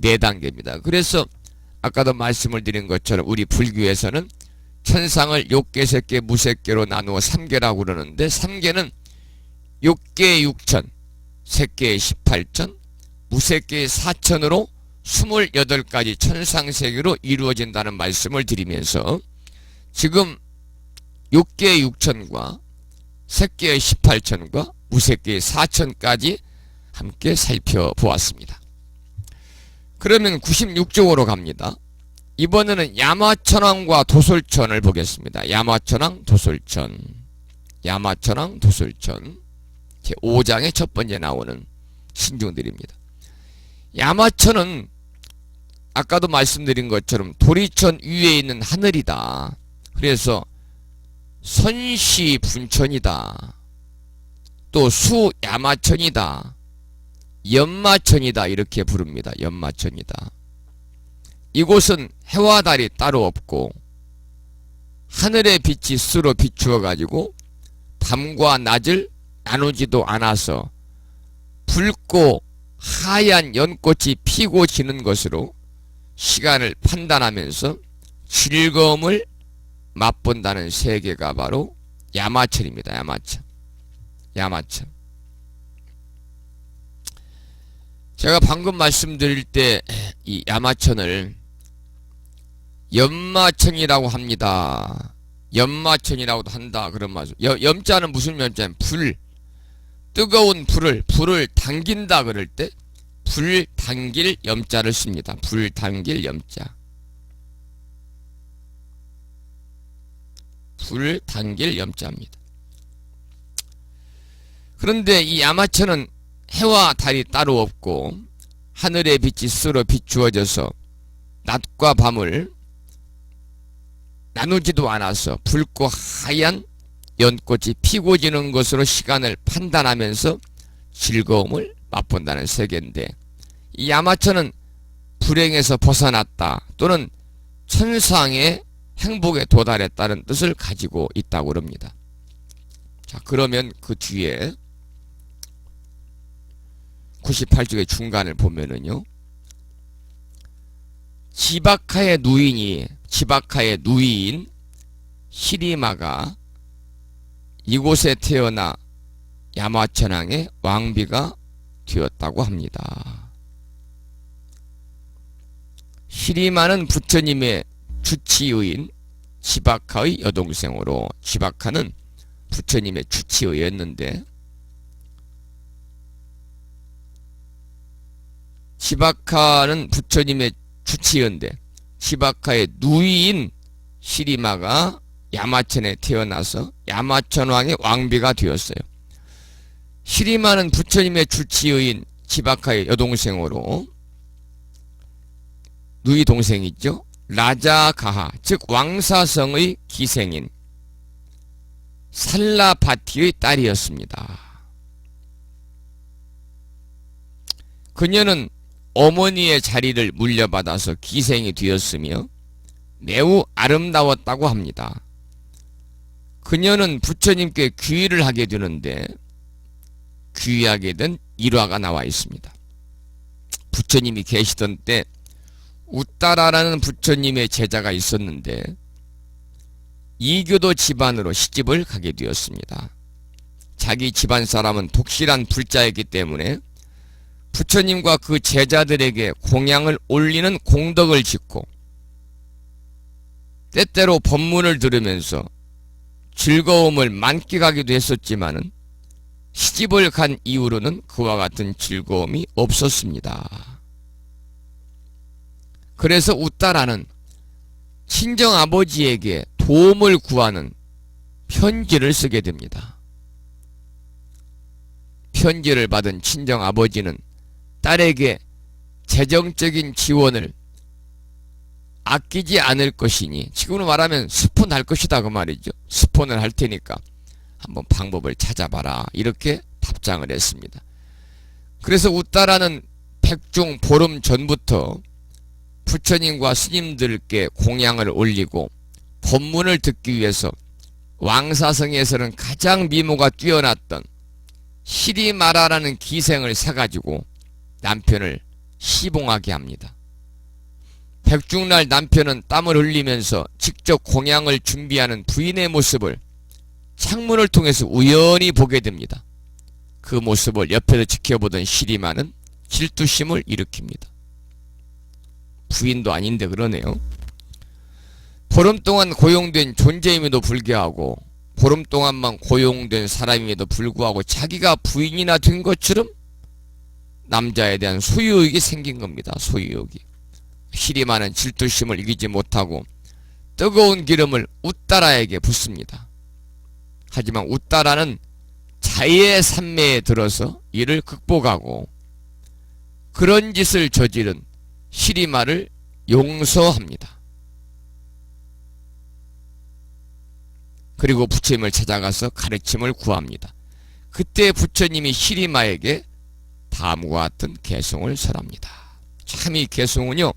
4단계입니다. 그래서 아까도 말씀을 드린 것처럼 우리 불교에서는 천상을 욕계, 색계, 무색계로 나누어 3계라고 그러는데, 3계는 욕계의 6천, 색계의 18천, 무색계의 4천으로 28가지 천상세계로 이루어진다는 말씀을 드리면서, 지금 욕계의 6천과 색계의 18천과 무색계의 4천까지 함께 살펴보았습니다. 그러면 96쪽으로 갑니다. 이번에는 야마천왕과 도솔천을 보겠습니다. 야마천왕, 도솔천. 야마천왕, 도솔천. 제 5장의 첫 번째 나오는 신중들입니다. 야마천은 아까도 말씀드린 것처럼 도리천 위에 있는 하늘이다. 그래서 선시분천이다. 또 수야마천이다. 연마천이다. 이렇게 부릅니다. 연마천이다. 이곳은 해와 달이 따로 없고 하늘의 빛이 스스로 비추어 가지고 밤과 낮을 나누지도 않아서 붉고 하얀 연꽃이 피고 지는 것으로 시간을 판단하면서 즐거움을 맛본다는 세계가 바로 야마천입니다. 야마천. 야마천. 제가 방금 말씀드릴 때 이 야마천을 연마천이라고 합니다. 연마천이라고도 한다. 그런 말씀. 염자는 무슨 염자냐면 불. 뜨거운 불을 당긴다 그럴 때 불 당길 염자를 씁니다. 불 당길 염자. 불 당길 염자입니다. 그런데 이 야마천은 해와 달이 따로 없고 하늘의 빛이 스스로 비추어져서 낮과 밤을 나누지도 않아서 붉고 하얀 연꽃이 피고 지는 것으로 시간을 판단하면서 즐거움을 맛본다는 세계인데, 이 야마천은 불행에서 벗어났다 또는 천상의 행복에 도달했다는 뜻을 가지고 있다고 합니다. 자, 그러면 그 뒤에 98쪽의 중간을 보면은요, 지바카의 누이인 시리마가 이곳에 태어나 야마천왕의 왕비가 되었다고 합니다. 시리마는 부처님의 주치의인 지바카의 여동생으로, 지바카는 부처님의 주치의였는데, 지바카는 부처님의 주치의인데 지바카의 누이인 시리마가 야마천에 태어나서 야마천왕의 왕비가 되었어요. 시리마는 부처님의 주치의인 지바카의 여동생으로, 누이 동생이죠. 라자가하, 즉 왕사성의 기생인 살라바티의 딸이었습니다. 그녀는 어머니의 자리를 물려받아서 기생이 되었으며 매우 아름다웠다고 합니다. 그녀는 부처님께 귀의를 하게 되는데 귀의하게 된 일화가 나와 있습니다. 부처님이 계시던 때 우따라라는 부처님의 제자가 있었는데 이교도 집안으로 시집을 가게 되었습니다. 자기 집안 사람은 독실한 불자였기 때문에 부처님과 그 제자들에게 공양을 올리는 공덕을 짓고 때때로 법문을 들으면서 즐거움을 만끽하기도 했었지만은 시집을 간 이후로는 그와 같은 즐거움이 없었습니다. 그래서 우따라는 친정아버지에게 도움을 구하는 편지를 쓰게 됩니다. 편지를 받은 친정아버지는 딸에게 재정적인 지원을 아끼지 않을 것이니, 지금으로 말하면 스폰할 것이다 그 말이죠. 스폰을 할 테니까 한번 방법을 찾아봐라, 이렇게 답장을 했습니다. 그래서 우따라는 백중 보름 전부터 부처님과 스님들께 공양을 올리고 법문을 듣기 위해서 왕사성에서는 가장 미모가 뛰어났던 시리마라라는 기생을 사가지고 남편을 시봉하게 합니다. 백중날 남편은 땀을 흘리면서 직접 공양을 준비하는 부인의 모습을 창문을 통해서 우연히 보게 됩니다. 그 모습을 옆에서 지켜보던 시리마는 질투심을 일으킵니다. 부인도 아닌데 그러네요. 보름 동안 고용된 존재임에도 불구하고, 보름 동안만 고용된 사람임에도 불구하고 자기가 부인이나 된 것처럼 남자에 대한 소유욕이 생긴 겁니다. 소유욕이. 시리마는 질투심을 이기지 못하고 뜨거운 기름을 우따라에게 붓습니다. 하지만 우따라는 자의의 산매에 들어서 이를 극복하고 그런 짓을 저지른 시리마를 용서합니다. 그리고 부처님을 찾아가서 가르침을 구합니다. 그때 부처님이 시리마에게 다음과 같은 개송을 설합니다. 참 이 개송은요,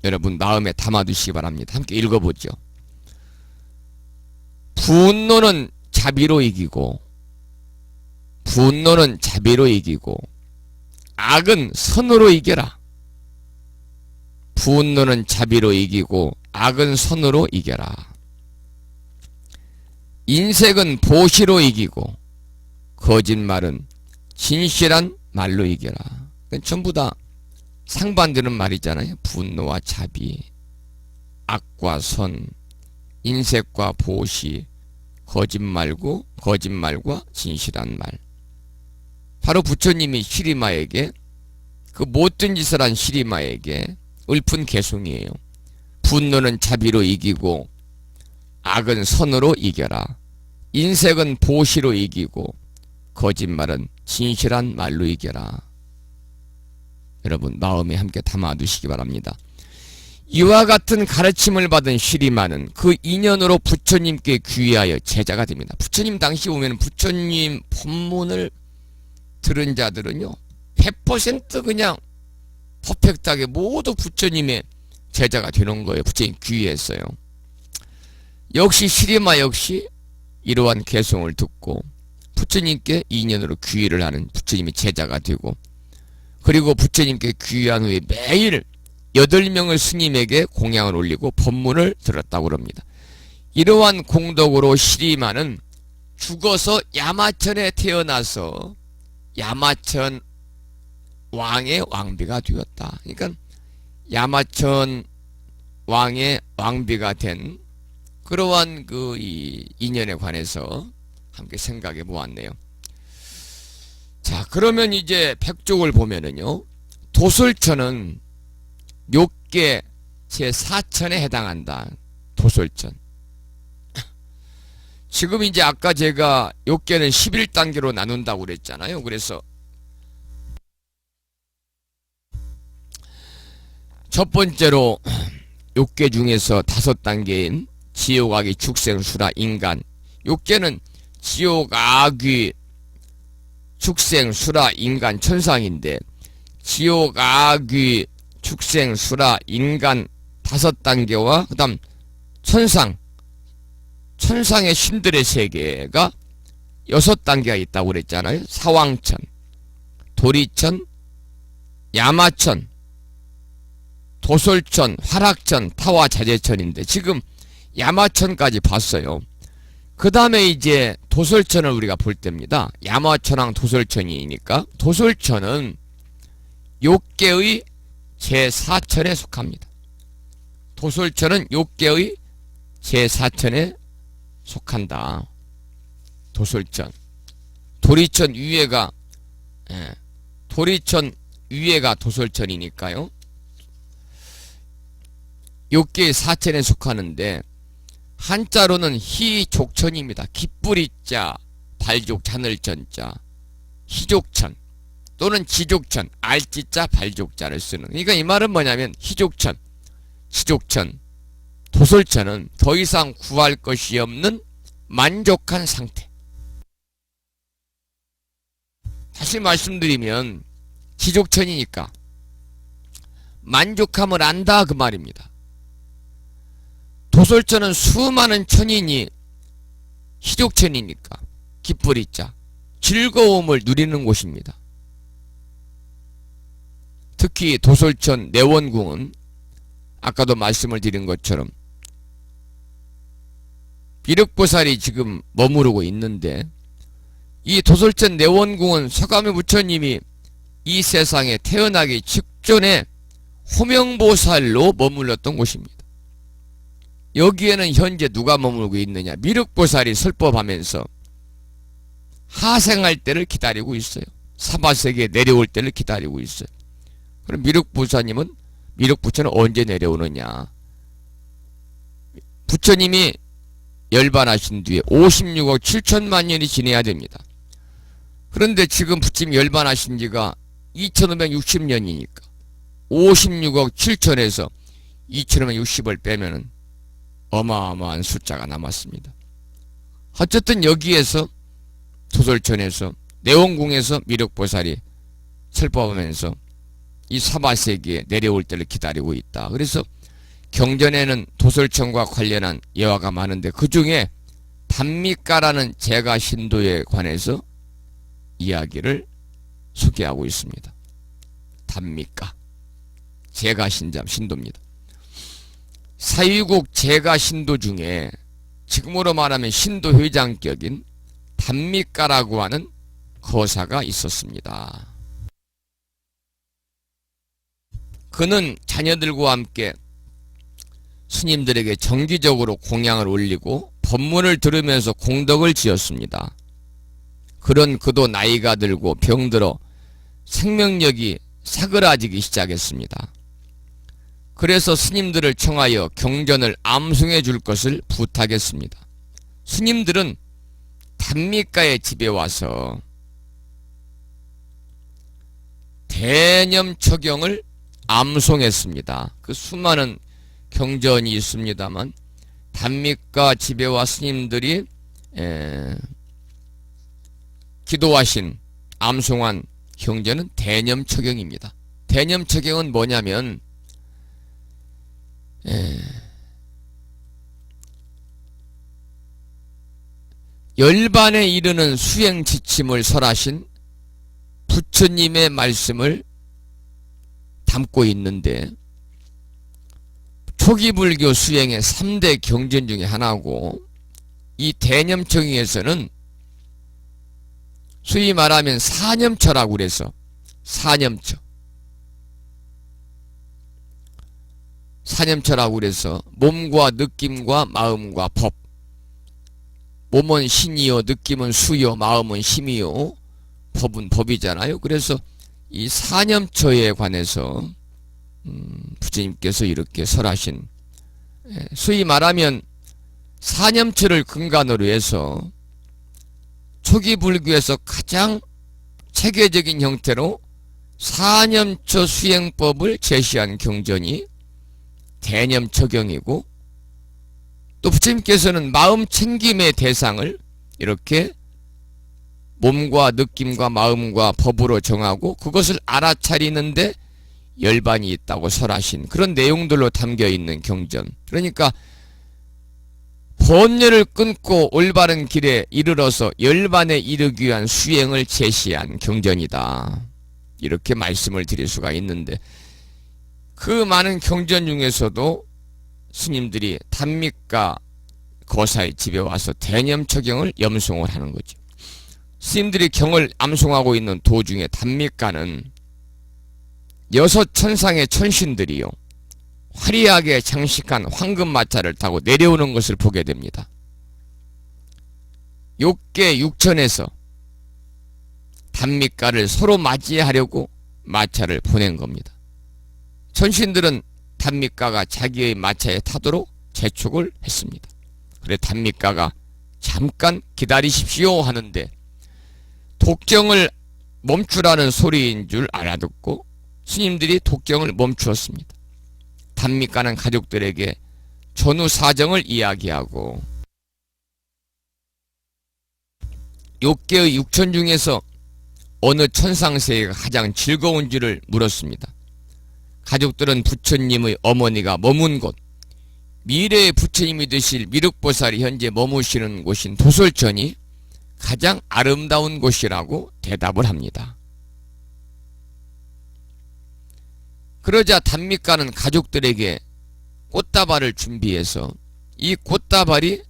여러분 마음에 담아두시기 바랍니다. 함께 읽어보죠. 분노는 자비로 이기고, 분노는 자비로 이기고 악은 선으로 이겨라. 분노는 자비로 이기고 악은 선으로 이겨라. 인색은 보시로 이기고 거짓말은 진실한 말로 이겨라. 전부 다 상반되는 말이잖아요. 분노와 자비, 악과 선, 인색과 보시, 거짓말과 진실한 말. 바로 부처님이 시리마에게, 그 못된 짓을 한 시리마에게 읊은 개송이에요. 분노는 자비로 이기고 악은 선으로 이겨라. 인색은 보시로 이기고 거짓말은 진실한 말로 이겨라. 여러분 마음에 함께 담아두시기 바랍니다. 이와 같은 가르침을 받은 시리마는 그 인연으로 부처님께 귀의하여 제자가 됩니다. 부처님 당시 보면 부처님 법문을 들은 자들은요 100% 그냥 퍼펙트하게 모두 부처님의 제자가 되는 거예요. 부처님 귀의했어요. 역시 시리마 역시 이러한 개송을 듣고 부처님께 인연으로 귀의를 하는 부처님의 제자가 되고, 그리고 부처님께 귀의한 후에 매일 8명의 스님에게 공양을 올리고 법문을 들었다고 합니다. 이러한 공덕으로 시리마는 죽어서 야마천에 태어나서 야마천 왕의 왕비가 되었다. 그러니까 야마천 왕의 왕비가 된 그러한 그 이 인연에 관해서 함께 생각해 보았네요. 자, 그러면 이제 백족을 보면은요, 도솔천은 욕계 제4천에 해당한다. 도솔천. 지금 이제 아까 제가 욕계는 11단계로 나눈다고 그랬잖아요. 그래서 첫 번째로 욕계 중에서 5단계인 지옥, 악귀, 축생, 수라, 인간. 욕계는 지옥, 악귀, 축생, 수라, 인간, 천상인데 지옥, 악귀, 축생, 수라, 인간 5단계와 그 다음 천상의 신들의 세계가 6단계가 있다고 그랬잖아요. 사왕천, 도리천, 야마천, 도솔천, 화락천, 타와 자재천인데 지금 야마천까지 봤어요. 그 다음에 이제 도솔천을 우리가 볼 때입니다. 야마천왕 도솔천이니까 도솔천은 욕계의 제4천에 속합니다. 도솔천은 욕계의 제4천에 속한다. 도솔천. 도리천 위에가 도리천 위에가 도솔천이니까요. 욕계의 4천에 속하는데 한자로는 희족천입니다. 기뿌리자 발족 자늘천자 희족천 또는 지족천 알지자 발족자를 쓰는. 그러니까 이 말은 뭐냐면 희족천, 지족천, 도솔천은 더 이상 구할 것이 없는 만족한 상태. 다시 말씀드리면 지족천이니까 만족함을 안다 그 말입니다. 도솔천은 수많은 천이니 희족천이니까 기쁘리자 즐거움을 누리는 곳입니다. 특히 도솔천 내원궁은 아까도 말씀을 드린 것처럼 비륵보살이 지금 머무르고 있는데 이 도솔천 내원궁은 서가모 부처님이 이 세상에 태어나기 직전에 호명보살로 머물렀던 곳입니다. 여기에는 현재 누가 머물고 있느냐? 미륵보살이 설법하면서 하생할 때를 기다리고 있어요. 사바세계에 내려올 때를 기다리고 있어요. 그럼 미륵보살님은 미륵부처는 언제 내려오느냐? 부처님이 열반하신 뒤에 56억 7천만 년이 지내야 됩니다. 그런데 지금 부처님 열반하신 지가 2560년이니까 56억 7천에서 2560을 빼면은 어마어마한 숫자가 남았습니다. 어쨌든 여기에서 도솔천에서 내원궁에서 미륵보살이 설법하면서 이 사바세계에 내려올 때를 기다리고 있다. 그래서 경전에는 도솔천과 관련한 예화가 많은데 그 중에 단미가라는 제가 신도에 관해서 이야기를 소개하고 있습니다. 단미가 제가 신도입니다. 사위국 제가 신도 중에 지금으로 말하면 신도 회장격인 단미가라고 하는 거사가 있었습니다. 그는 자녀들과 함께 스님들에게 정기적으로 공양을 올리고 법문을 들으면서 공덕을 지었습니다. 그런 그도 나이가 들고 병들어 생명력이 사그라지기 시작했습니다. 그래서 스님들을 청하여 경전을 암송해 줄 것을 부탁했습니다. 스님들은 단미가의 집에 와서 대념처경을 암송했습니다. 그 수많은 경전이 있습니다만 단미가 집에 와 스님들이 기도하신 암송한 경전은 대념처경입니다. 대념처경은 뭐냐면 열반에 이르는 수행 지침을 설하신 부처님의 말씀을 담고 있는데 초기 불교 수행의 3대 경전 중에 하나고 이 대념청에서는 소위 말하면 사념처라고 그래서 사념처라고 그래서 몸과 느낌과 마음과 법, 몸은 신이요 느낌은 수요 마음은 힘이요 법은 법이잖아요. 그래서 이 사념처에 관해서 부처님께서 이렇게 설하신, 소위 말하면 사념처를 근간으로 해서 초기 불교에서 가장 체계적인 형태로 사념처 수행법을 제시한 경전이 대념처경이고, 또 부처님께서는 마음 챙김의 대상을 이렇게 몸과 느낌과 마음과 법으로 정하고 그것을 알아차리는데 열반이 있다고 설하신 그런 내용들로 담겨있는 경전. 그러니까 번뇌를 끊고 올바른 길에 이르러서 열반에 이르기 위한 수행을 제시한 경전이다. 이렇게 말씀을 드릴 수가 있는데, 그 많은 경전 중에서도 스님들이 단미가 거사의 집에 와서 대념처경을 염송을 하는 거죠. 스님들이 경을 암송하고 있는 도중에 단미가는 여섯 천상의 천신들이요 화려하게 장식한 황금마차를 타고 내려오는 것을 보게 됩니다. 욕계 육천에서 단미가를 서로 맞이하려고 마차를 보낸 겁니다. 천신들은 단미가가 자기의 마차에 타도록 재촉을 했습니다. 그래 단미가가 잠깐 기다리십시오 하는데 독경을 멈추라는 소리인 줄 알아듣고 스님들이 독경을 멈추었습니다. 단미가는 가족들에게 전후 사정을 이야기하고 욕계의 육천 중에서 어느 천상세계가 가장 즐거운지를 물었습니다. 가족들은 부처님의 어머니가 머문 곳, 미래의 부처님이 되실 미륵보살이 현재 머무시는 곳인 도솔천이 가장 아름다운 곳이라고 대답을 합니다. 그러자 단미가는 가족들에게 꽃다발을 준비해서 이 꽃다발이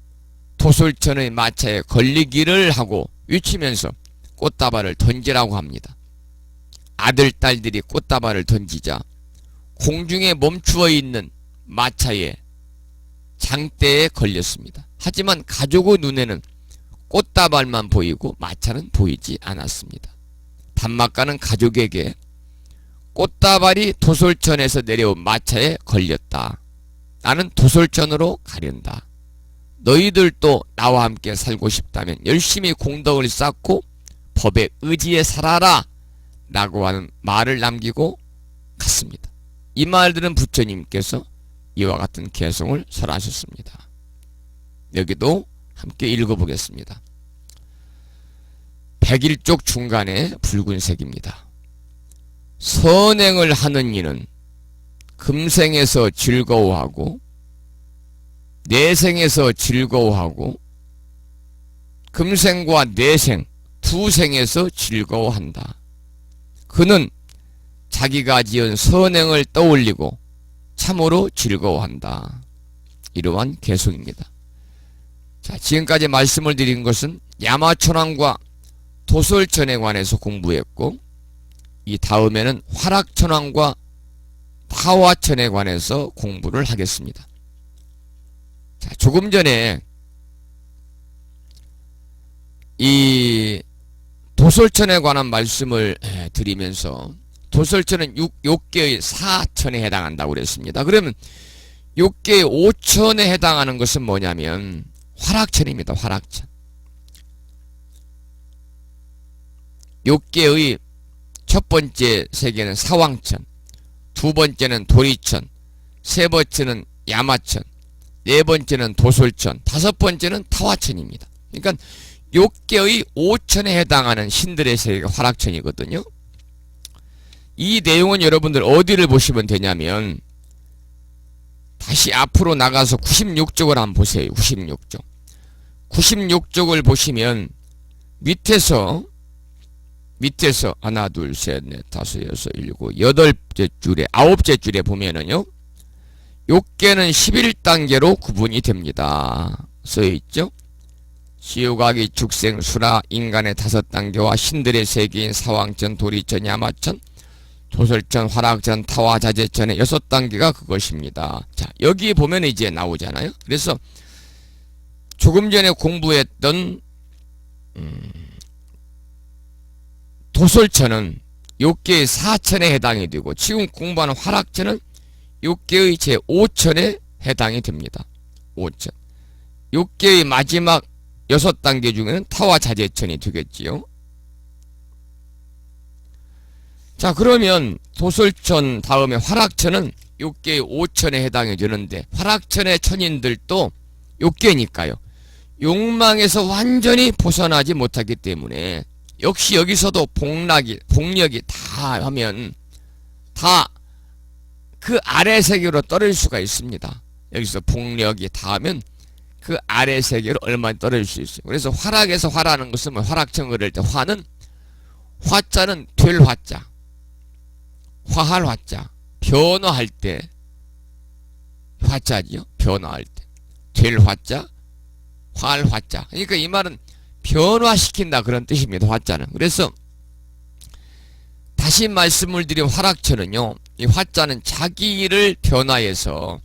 도솔천의 마차에 걸리기를 하고 외치면서 꽃다발을 던지라고 합니다. 아들, 딸들이 꽃다발을 던지자 공중에 멈추어 있는 마차에 장대에 걸렸습니다. 하지만 가족의 눈에는 꽃다발만 보이고 마차는 보이지 않았습니다. 단마가는 가족에게 꽃다발이 도솔천에서 내려온 마차에 걸렸다. 나는 도솔천으로 가련다. 너희들도 나와 함께 살고 싶다면 열심히 공덕을 쌓고 법에 의지에 살아라 라고 하는 말을 남기고 갔습니다. 이 말들은 부처님께서 이와 같은 개송을 설하셨습니다. 여기도 함께 읽어보겠습니다. 백일쪽 중간에 붉은색입니다. 선행을 하는 이는 금생에서 즐거워하고 내생에서 즐거워하고 금생과 내생 두 생에서 즐거워한다. 그는 자기가 지은 선행을 떠올리고 참으로 즐거워한다. 이러한 개송입니다. 자, 지금까지 말씀을 드린 것은 야마천왕과 도솔천에 관해서 공부했고 이 다음에는 화락천왕과 타화천에 관해서 공부를 하겠습니다. 자, 조금 전에 이 도솔천에 관한 말씀을 드리면서 도솔천은 욕계의 4천에 해당한다고 그랬습니다. 그러면 욕계의 5천에 해당하는 것은 뭐냐면 화락천입니다. 화락천. 욕계의 첫 번째 세계는 사왕천, 두 번째는 도리천, 세 번째는 야마천, 네 번째는 도솔천, 다섯 번째는 타화천입니다. 그러니까 욕계의 5천에 해당하는 신들의 세계가 화락천이거든요. 이 내용은 여러분들 어디를 보시면 되냐면 다시 앞으로 나가서 96쪽을 한번 보세요. 96쪽. 96쪽을 보시면 밑에서 하나 둘 셋 넷 다섯 여섯 일곱 여덟째 줄에 아홉째 줄에 보면은요. 욕계는 11단계로 구분이 됩니다. 써있죠. 지옥아기 죽생 수라 인간의 5단계와 신들의 세계인 사왕천 도리천 야마천 도솔천 화락천 타화 자재천의 6단계가 그것입니다. 자, 여기 보면 이제 나오잖아요. 그래서 조금 전에 공부했던 도솔천은 욕계의 4천에 해당이 되고 지금 공부하는 화락천은 욕계의 제5천에 해당이 됩니다. 5천. 욕계의 마지막 6단계 중에는 타화 자재천이 되겠지요. 자, 그러면 도솔천 다음에 화락천은 욕계의 5천에 해당이 되는데 화락천의 천인들도 욕계니까요. 욕망에서 완전히 벗어나지 못하기 때문에 역시 여기서도 복력이 다 하면 다 그 아래 세계로 떨어질 수가 있습니다. 여기서 복력이 다 하면 그 아래 세계로 얼마나 떨어질 수 있어요. 그래서 화락에서 화라는 것은 뭐 화락천 그럴 때 화는 화자는 될 화자, 화할 화자, 변화할 때 화자지요. 변화할 때 될 화자, 활화자. 그러니까 이 말은 변화시킨다 그런 뜻입니다. 화자는. 그래서 다시 말씀을 드린 화락처는요, 이 화자는 자기를 변화해서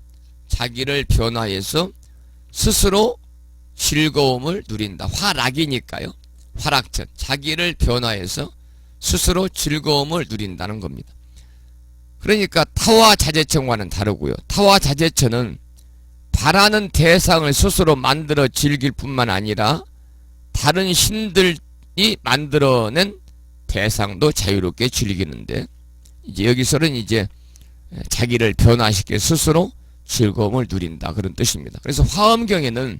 스스로 즐거움을 누린다. 화락이니까요. 화락천. 자기를 변화해서 스스로 즐거움을 누린다는 겁니다. 그러니까 타화자재천과는 다르고요. 타화자재천은 바라는 대상을 스스로 만들어 즐길 뿐만 아니라 다른 신들이 만들어낸 대상도 자유롭게 즐기는데, 이제 여기서는 이제 자기를 변화시켜 스스로 즐거움을 누린다 그런 뜻입니다. 그래서 화엄경에는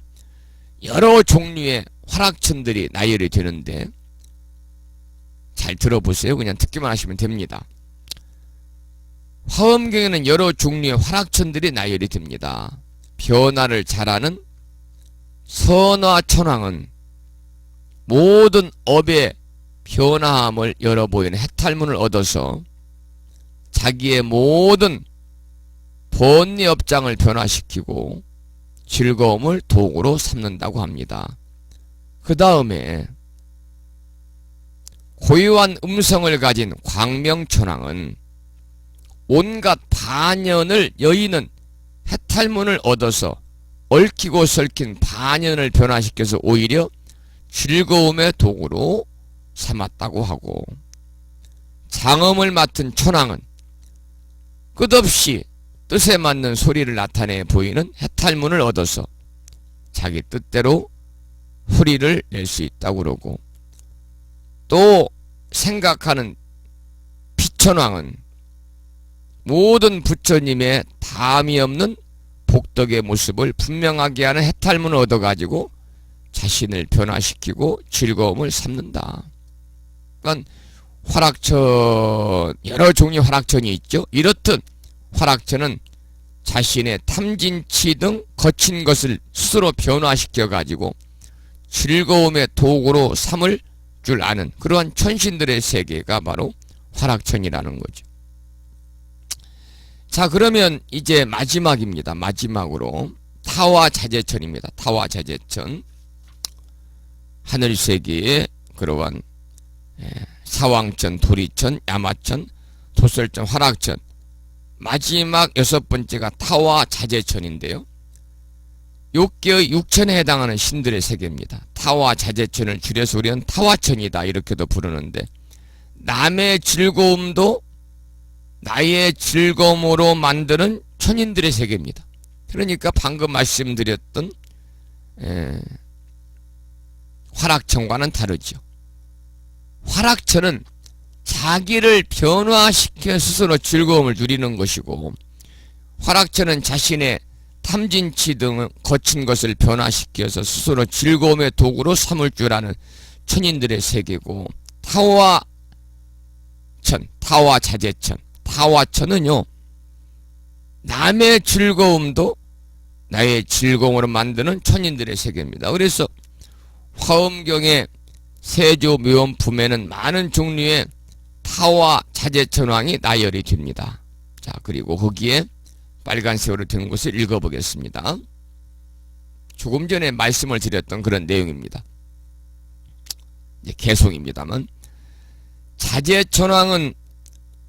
여러 종류의 화락천들이 나열이 되는데, 잘 들어보세요. 그냥 듣기만 하시면 됩니다. 화엄경에는 여러 종류의 화락천들이 나열이 됩니다. 변화를 잘하는 선화천왕은 모든 업의 변화함을 열어보이는 해탈문을 얻어서 자기의 모든 번뇌업장을 변화시키고 즐거움을 도구로 삼는다고 합니다. 그 다음에 고유한 음성을 가진 광명천왕은 온갖 반연을 여의는 해탈문을 얻어서 얽히고 설킨 반연을 변화시켜서 오히려 즐거움의 도구로 삼았다고 하고, 장엄을 맡은 천왕은 끝없이 뜻에 맞는 소리를 나타내 보이는 해탈문을 얻어서 자기 뜻대로 소리를 낼 수 있다고 그러고, 또 생각하는 피천왕은 모든 부처님의 담이 없는 복덕의 모습을 분명하게 하는 해탈문을 얻어가지고 자신을 변화시키고 즐거움을 삼는다. 그러니까 화락천, 여러 종류의 화락천이 있죠. 이렇듯 화락천은 자신의 탐진치 등 거친 것을 스스로 변화시켜 가지고 즐거움의 도구로 삼을 줄 아는 그러한 천신들의 세계가 바로 화락천이라는 거죠. 자, 그러면 이제 마지막입니다. 마지막으로 타화자재천입니다. 타화자재천. 하늘세계의 그러한 사왕천, 도리천, 야마천, 도설천, 화락천. 마지막 6번째가 타화자재천인데요. 욕계의 육천에 해당하는 신들의 세계입니다. 타화자재천을 줄여서 우리는 타화천이다 이렇게도 부르는데, 남의 즐거움도 나의 즐거움으로 만드는 천인들의 세계입니다. 그러니까 방금 말씀드렸던 화락천과는 다르죠. 화락천은 자기를 변화시켜 스스로 즐거움을 누리는 것이고, 화락천은 자신의 탐진치 등 거친 것을 변화시켜서 스스로 즐거움의 도구로 삼을 줄 아는 천인들의 세계고, 타화천, 타화자재천, 타화천은요, 남의 즐거움도 나의 즐거움으로 만드는 천인들의 세계입니다. 그래서 화엄경의 세조묘원품에는 많은 종류의 타화자재천왕이 나열이 됩니다. 자, 그리고 거기에 빨간색으로 된 것을 읽어보겠습니다. 조금 전에 말씀을 드렸던 그런 내용입니다. 이제 개송입니다만, 자재천왕은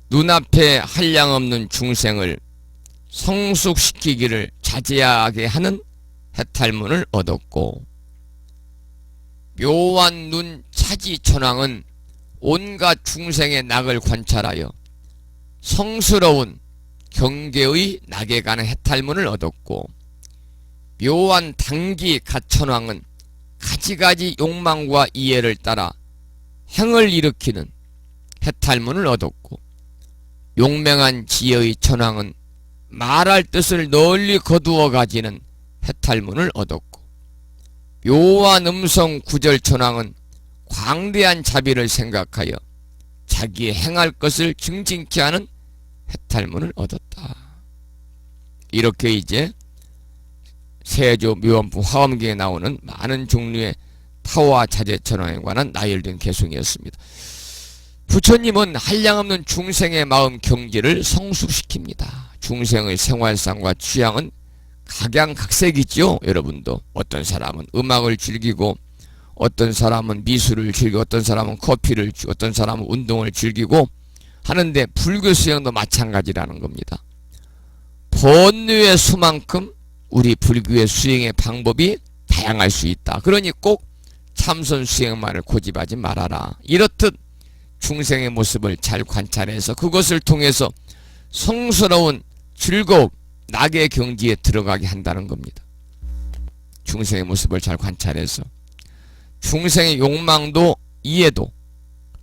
눈앞에 한량없는 중생을 성숙시키기를 자제하게 하는 해탈문을 얻었고, 묘한 눈 차지천왕은 온갖 중생의 낙을 관찰하여 성스러운 경계의 낙에 가는 해탈문을 얻었고, 묘한 당기 가천왕은 가지가지 욕망과 이해를 따라 행을 일으키는 해탈문을 얻었고, 용맹한 지혜의 천왕은 말할 뜻을 널리 거두어 가지는 해탈문을 얻었고, 묘한 음성 구절천왕은 광대한 자비를 생각하여 자기의 행할 것을 증진케 하는 해탈문을 얻었다. 이렇게 이제 세조묘원품 화엄경에 나오는 많은 종류의 타화자재천왕에 관한 나열된 개송이었습니다. 부처님은 한량없는 중생의 마음 경지를 성숙시킵니다. 중생의 생활상과 취향은 각양각색이죠. 여러분도 어떤 사람은 음악을 즐기고 어떤 사람은 미술을 즐기고 어떤 사람은 커피를 어떤 사람은 운동을 즐기고 하는데 불교 수행도 마찬가지라는 겁니다. 번뇌의 수만큼 우리 불교의 수행의 방법이 다양할 수 있다. 그러니 꼭 참선 수행만을 고집하지 말아라. 이렇듯 중생의 모습을 잘 관찰해서 그것을 통해서 성스러운 즐거움, 낙의 경지에 들어가게 한다는 겁니다. 중생의 모습을 잘 관찰해서 중생의 욕망도 이해도,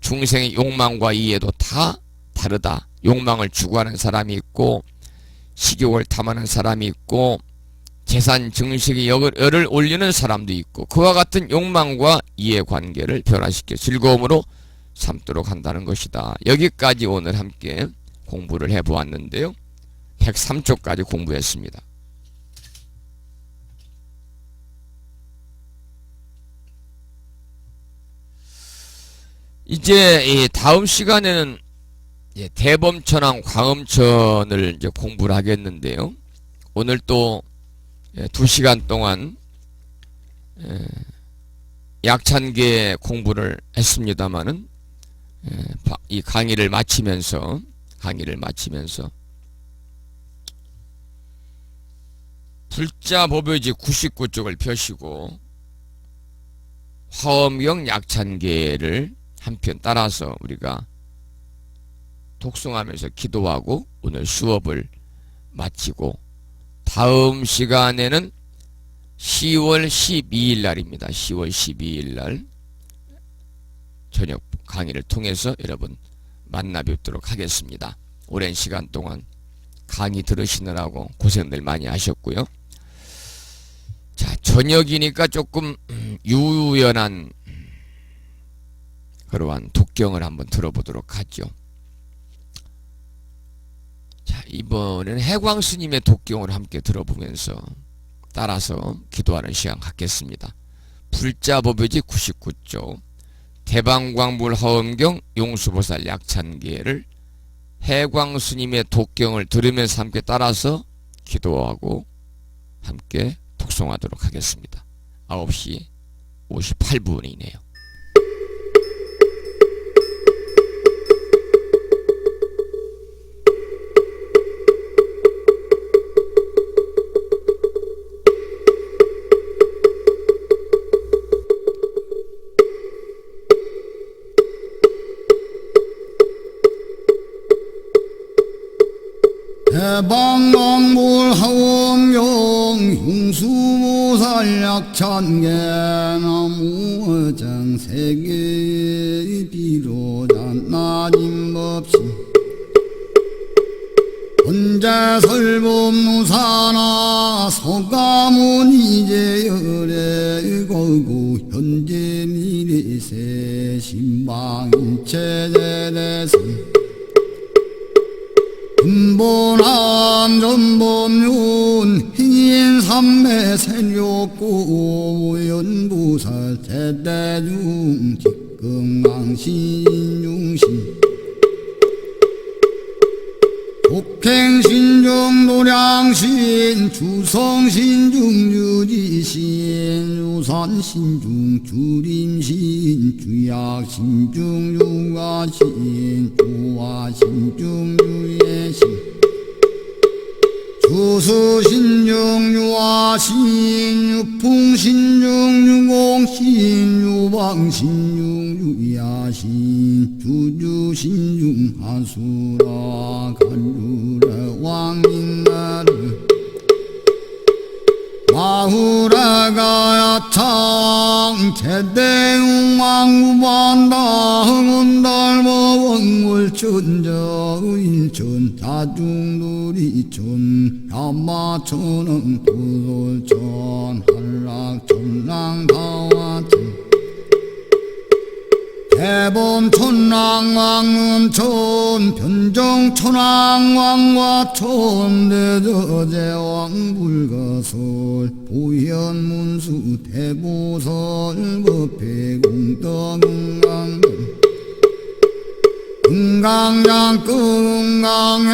중생의 욕망과 이해도 다 다르다. 욕망을 추구하는 사람이 있고 식욕을 탐하는 사람이 있고 재산 증식의 열을 올리는 사람도 있고 그와 같은 욕망과 이해관계를 변화시켜 즐거움으로 삼도록 한다는 것이다. 여기까지 오늘 함께 공부를 해보았는데요. 103쪽까지 공부했습니다. 이제 이 다음 시간에는 대범천왕 광음천을 이제 공부를 하겠는데요. 오늘 또 2시간 동안 약찬계 공부를 했습니다마는 이 강의를 마치면서 불자법요지 99쪽을 펴시고 화엄경 약찬계를 한편 따라서 우리가 독송하면서 기도하고 오늘 수업을 마치고 다음 시간에는 10월 12일 날입니다. 10월 12일 날 저녁 강의를 통해서 여러분 만나 뵙도록 하겠습니다. 오랜 시간 동안 강의 들으시느라고 고생들 많이 하셨고요. 자, 저녁이니까 조금 유연한 그러한 독경을 한번 들어보도록 하죠. 자, 이번에는 해광스님의 독경을 함께 들어보면서 따라서 기도하는 시간 갖겠습니다. 불자법요지 99쪽 대방광불 화엄경 용수보살 약찬계를 해광스님의 독경을 들으면서 함께 따라서 기도하고 함께 독송하도록 하겠습니다. 9시 58분이네요. 대방광불 화엄경 용수보살 약찬계 나무 정세계의 비로자 나짐법신 헌재설법무사나 소가문 이제열의 거구 현재 미래세 신방일체제대선 근본함 전범윤 행인삼매 세력고 연부살 제대중 직금왕신중신 독행신중 노량신 주성신중 유지신 유산신중 주림신 주약신중 유가신 주화신중 유예신 주수신중 유화신 유풍신중 유공신 유방신중 유야신 주주신중 하수라 간주라 왕민나르 마후라가 야창 제대웅왕우반다 흥운달모 원물천저 인천 자중누리천 야마천응 도솔천 한락천랑다와천 대범천왕왕음천 변정천왕왕화천 대저제왕불거설 보현문수 대보설 법회공덕응왕 금강장 금강에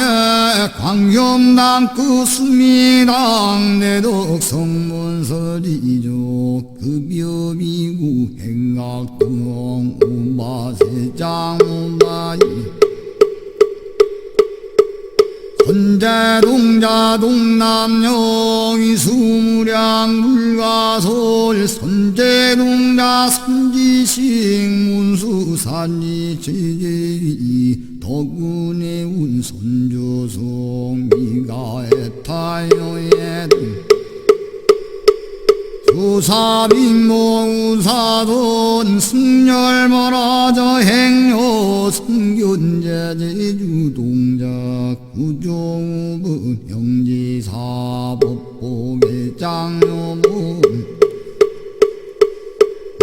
광염당 수미당 내덕 성문설이죠 급여비구 행각동 우마세장 우마이 선제동자 동남영 이수무량 물가솔 선제동자 선지식 문수산지 제제위 덕운의 운선조송 미가에타여의 수사빈모 우사돈 승열머라저 행여 승견제 제주동자 구종부 형지사법보계장료문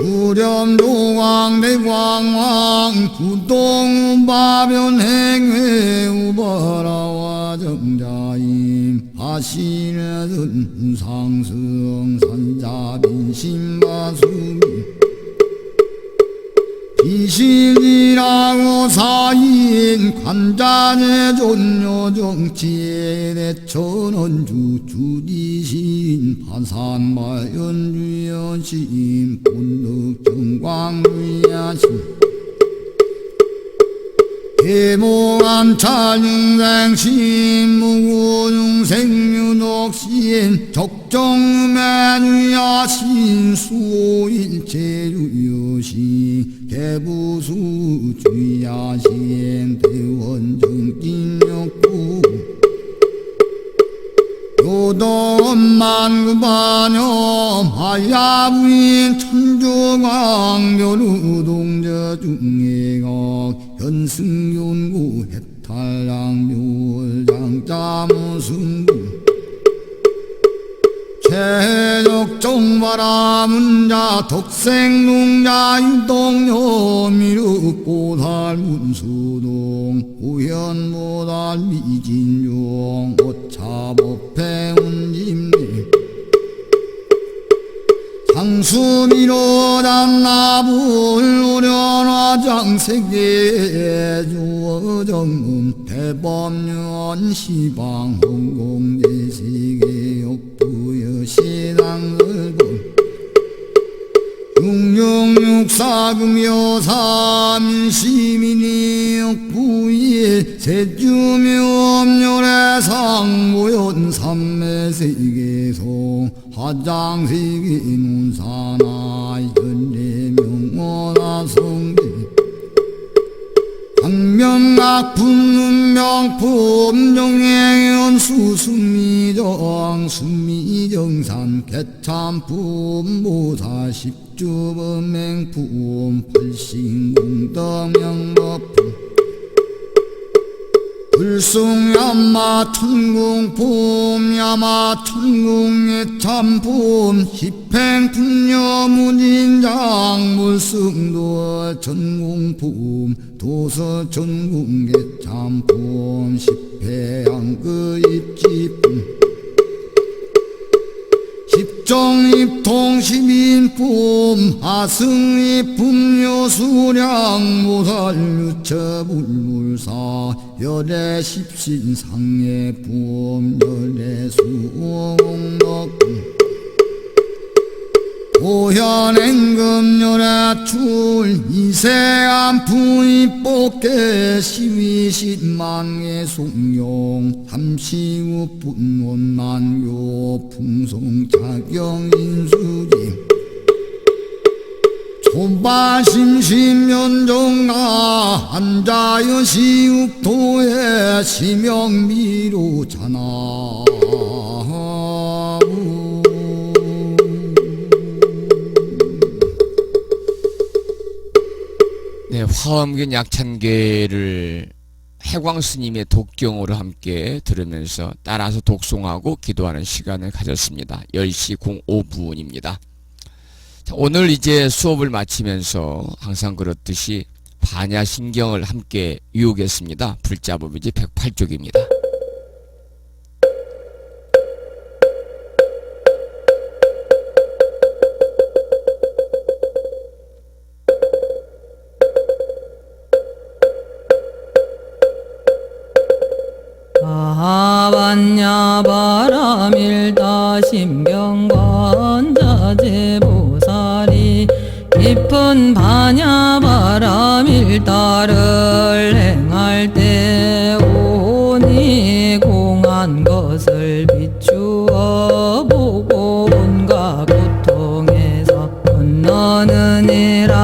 우렴조광대광왕 구동바변행회 우바라와 정자임 하시는 우상승 산자빈심마수미 비실이라고 사인 관자내 존요정치에 대천원주 주디신 반산마연주연신 본득정광위야신 계몽한 찬용생신 무고용생윤옥신 적정매누야신 수일체유여신 개부수주야신 대원정진역구 요동만구반염 하야부인 천주광묘루동저 중예각 현승윤구 해탈량묘장자무승구 최적정바라문자 덕생농자 유동여미륵보살 문수동 우현모달 미진용 오차법패운짐리 장수미로단나불 오련화장세계 주어정음 대법년 시방 홍공제시계 역부여 시당설본 육육육사금여사민시민이 역부일 세주묘업열애상 모연 삼매세계소 화장세계 문사나 현대명원화성대 강명학품명품 정행연 수순미정 순미정산 개참품 모사 십주범맹품 팔신공덕명법품 불숭야마 천공품 야마 천공의 참품 십행분녀무진장 물승도 전공품 도서 전공의 참품 십회양그 입지품 십정입통시민품 하승입품 요수량 모살유처불물사 열애십신상해품 열애수옹덕품 오현행금 열애출 이세안푸이 뽑게 시위신망의 송용 삼시우분원난교 풍송자경인수지 초반심심연정아 한자여시육도의 시명미로잖아 네, 화엄경 약찬계를 해광스님의 독경으로 함께 들으면서 따라서 독송하고 기도하는 시간을 가졌습니다. 10시 05분입니다. 오늘 이제 수업을 마치면서 항상 그렇듯이 반야신경을 함께 유혹했습니다. 불자법이지 108쪽입니다. 반야바라밀다 심경관자재보살이 깊은 반야바라밀다를 행할 때 오니 공한 것을 비추어 보고 온갖 고통에서 건너느니라.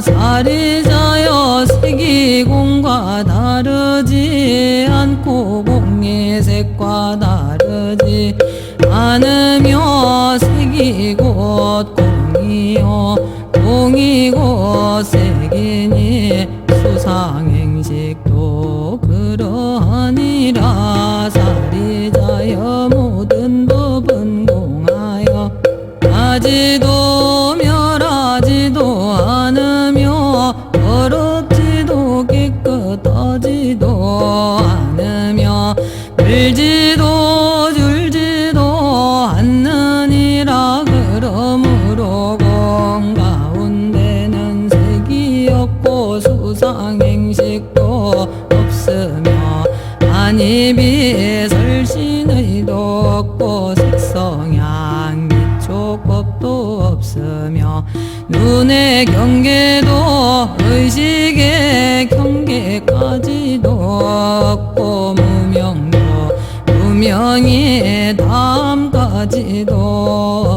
사리자여 색이공과 다르지 않고 공의 색과 다르지 않으며 색이 곧 공이요 공이 곧 색이니 수상행식도 그러하니라. 사리자여 모든 법은 공하여 하지도 멸하지도 않으며 더럽지도 깨끗하지도 않으며 물지도 줄지도 않느니라. 그러므로 공 가운데는 색이 없고 수상행식도 없으며 안입이 설신의도 없고 색성향 미촉법도 없으며 눈의 경계도 의식의 경계까지도 없고 무명도 무명이 다음까지도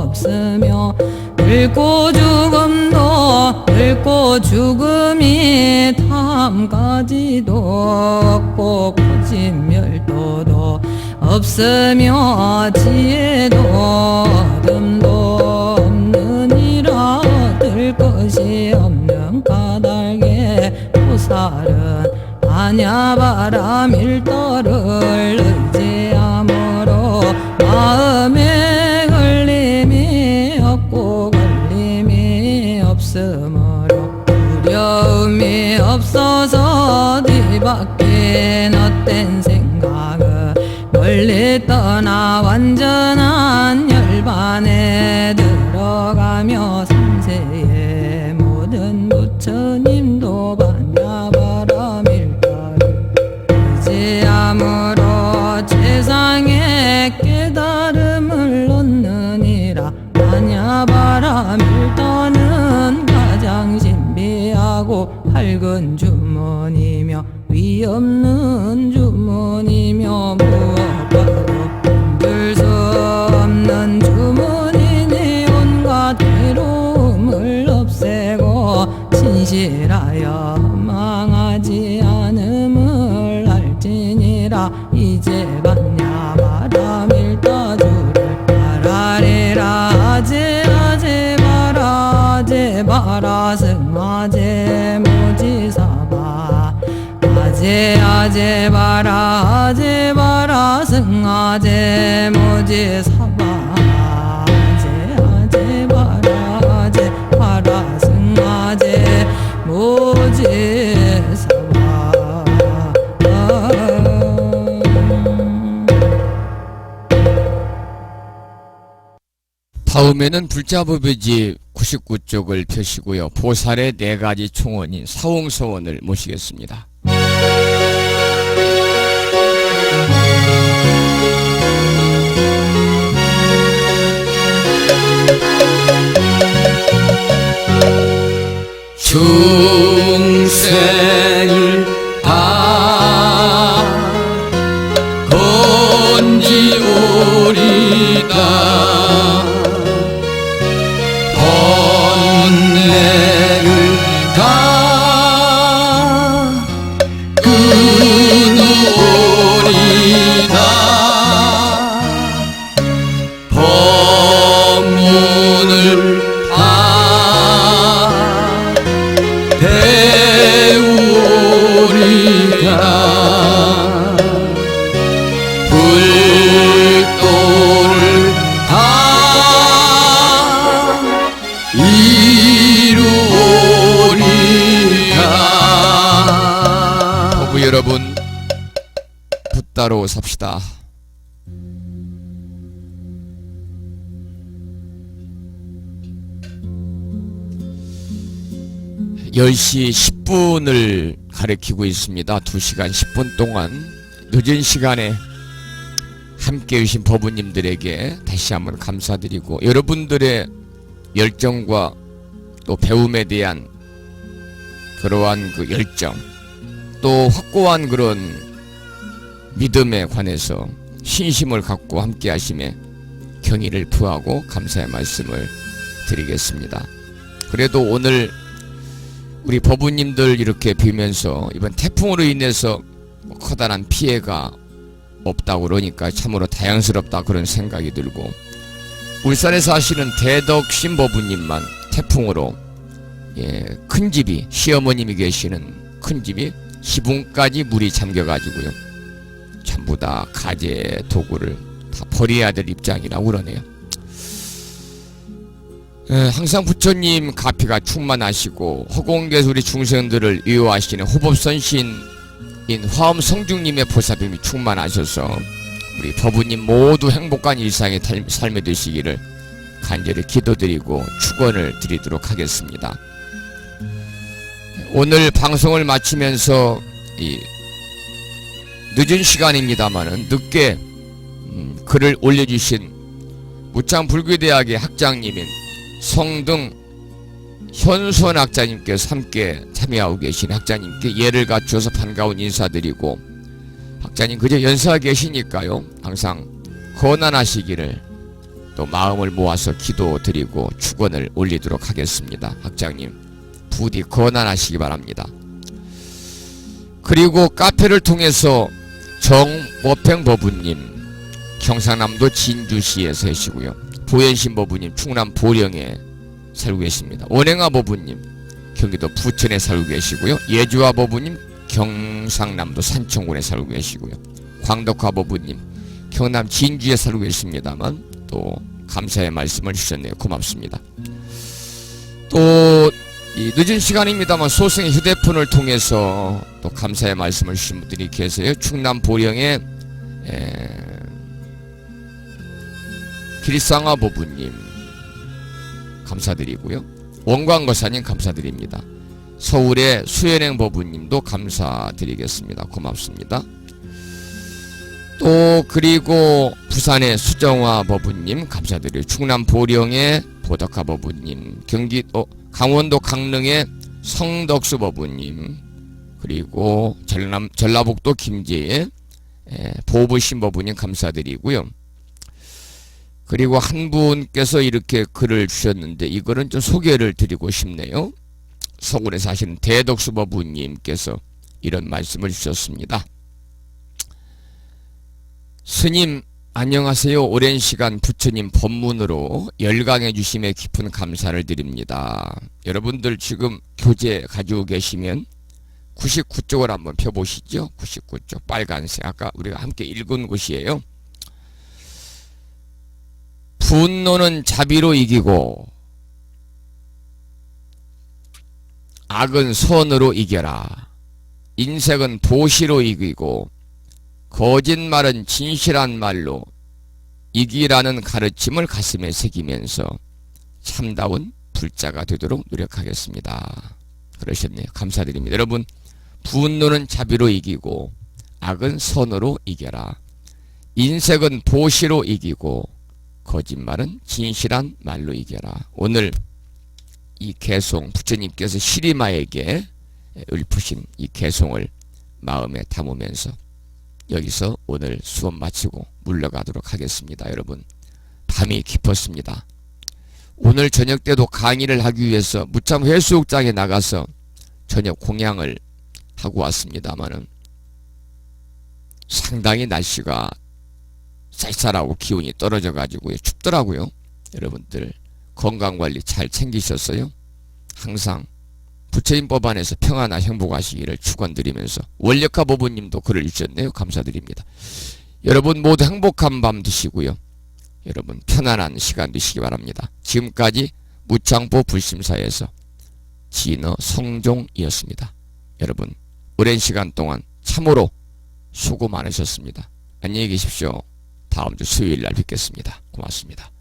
없으며 늙고 죽음도 늙고 죽음이 다음까지도 없고 거짓멸도도 없으며 지혜도 어둠도 없느니라. 얻을 것이 없는 까닭에 보살은 반야바라밀도를 의지함으로 마음에 걸림이 없고 걸림이 없으므로 두려움이 없어서 뒤바뀐 헛된 생각을 멀리 떠나 완전한 열반에 들어가며 삼세의 모든 부처님도 반야바라밀도를 의지함으로 최상의 깨달음을 얻느니라. 반야바라밀도는 가장 신비하고 밝은 주문이며 위없는 주문이며 무엇과도 흔들 수 없는 주문이니 온갖 괴로움을 없애고 진실하여 망하지 않음을 알지니라. 이제 반야바라밀도주를 바라리라. 아제 바라 승아제 모지사바 아제 바라 승아제 모지사바 아제 바라 승아제 모지사바. 다음에는 불자법의지 99쪽을 펴시고요. 보살의 4가지 총원인 사홍서원을 모시겠습니다. 중생을 다 건지오리다. 번뇌를 다 끊어오리다. 법문을 다 배우리다. 불도를 다 이루리다. 부부 여러분, 붙다로 삽시다. (10시 10분을) 가리키고 있습니다. 2시간 10분 동안 늦은 시간에 함께 해주신 법우님들에게 다시 한번 감사드리고, 여러분들의 열정과 또 배움에 대한 그러한 그 열정, 또 확고한 그런 믿음에 관해서 신심을 갖고 함께 하심에 경의를 표하고 감사의 말씀을 드리겠습니다. 그래도 오늘 우리 법우님들 이렇게 비면서 이번 태풍으로 인해서 커다란 피해가 없다고 그러니까 참으로 다행스럽다 그런 생각이 들고, 울산에 사시는 대덕신 법우님만 태풍으로 큰 집이, 시어머님이 계시는 큰 집이 지붕까지 물이 잠겨가지고요, 전부 다 가재 도구를 다 버려야 될 입장이라고 그러네요. 항상 부처님 가피가 충만하시고 허공계에서 우리 중생들을 위로하시는 호법선신인 화엄 성중님의 보살핌이 충만하셔서 우리 법우님 모두 행복한 일상의 삶이 되시기를 간절히 기도드리고 축원을 드리도록 하겠습니다. 오늘 방송을 마치면서 이 늦은 시간입니다만은 늦게 글을 올려주신 무창불교대학의 학장님인 성등 현수원 학자님께서 함께 참여하고 계신 학자님께 예를 갖춰서 반가운 인사드리고, 학자님 그저 연세가 계시니까요 항상 건안하시기를 또 마음을 모아서 기도드리고 축원을 올리도록 하겠습니다. 학장님 부디 건안하시기 바랍니다. 그리고 카페를 통해서 정법행 법우님 경상남도 진주시에 사시고요, 보현신 법우님 충남 보령에 살고 계십니다. 원행화 법우님 경기도 부천에 살고 계시고요, 예주화 법우님 경상남도 산청군에 살고 계시고요, 광덕화 법우님 경남 진주에 살고 계십니다만 또 감사의 말씀을 주셨네요. 고맙습니다. 또 이 늦은 시간입니다만 소승의 휴대폰을 통해서 또 감사의 말씀을 주신 분들이 계세요. 충남 보령의 길상화 법우님 감사드리고요, 원광거사님 감사드립니다. 서울의 수연행 법우님도 감사드리겠습니다. 고맙습니다. 또 그리고 부산의 수정화 법우님 감사드려요. 충남 보령의 보덕화 법우님, 강원도 강릉의 성덕수 법우님, 그리고 전라북도 김제의 보부신 법우님 감사드리고요. 그리고 한 분께서 이렇게 글을 주셨는데 이거는 좀 소개를 드리고 싶네요. 서울에 사시는 대덕수 법우님께서 이런 말씀을 주셨습니다. 스님 안녕하세요. 오랜 시간 부처님 법문으로 열강해 주심에 깊은 감사를 드립니다. 여러분들 지금 교재 가지고 계시면 99쪽을 한번 펴보시죠. 99쪽 빨간색, 아까 우리가 함께 읽은 곳이에요. 분노는 자비로 이기고 악은 선으로 이겨라. 인색은 보시로 이기고 거짓말은 진실한 말로 이기라는 가르침을 가슴에 새기면서 참다운 불자가 되도록 노력하겠습니다. 그러셨네요. 감사드립니다. 여러분, 분노는 자비로 이기고 악은 선으로 이겨라. 인색은 보시로 이기고 거짓말은 진실한 말로 이겨라. 오늘 이 개송, 부처님께서 시리마에게 읊으신 이 개송을 마음에 담으면서 여기서 오늘 수업 마치고 물러가도록 하겠습니다. 여러분, 밤이 깊었습니다. 오늘 저녁 때도 강의를 하기 위해서 무참 해수욕장에 나가서 저녁 공양을 하고 왔습니다마는 상당히 날씨가 쌀쌀하고 기온이 떨어져 가지고 춥더라고요. 여러분들 건강관리 잘 챙기셨어요? 항상 부처님 법안에서 평안하 행복하시기를 축원드리면서 원력화 법우님도 글을 주셨네요. 감사드립니다. 여러분 모두 행복한 밤 되시고요. 여러분 편안한 시간 되시기 바랍니다. 지금까지 무창보 불심사에서 진어 성종이었습니다. 여러분 오랜 시간 동안 참으로 수고 많으셨습니다. 안녕히 계십시오. 다음 주 수요일 날 뵙겠습니다. 고맙습니다.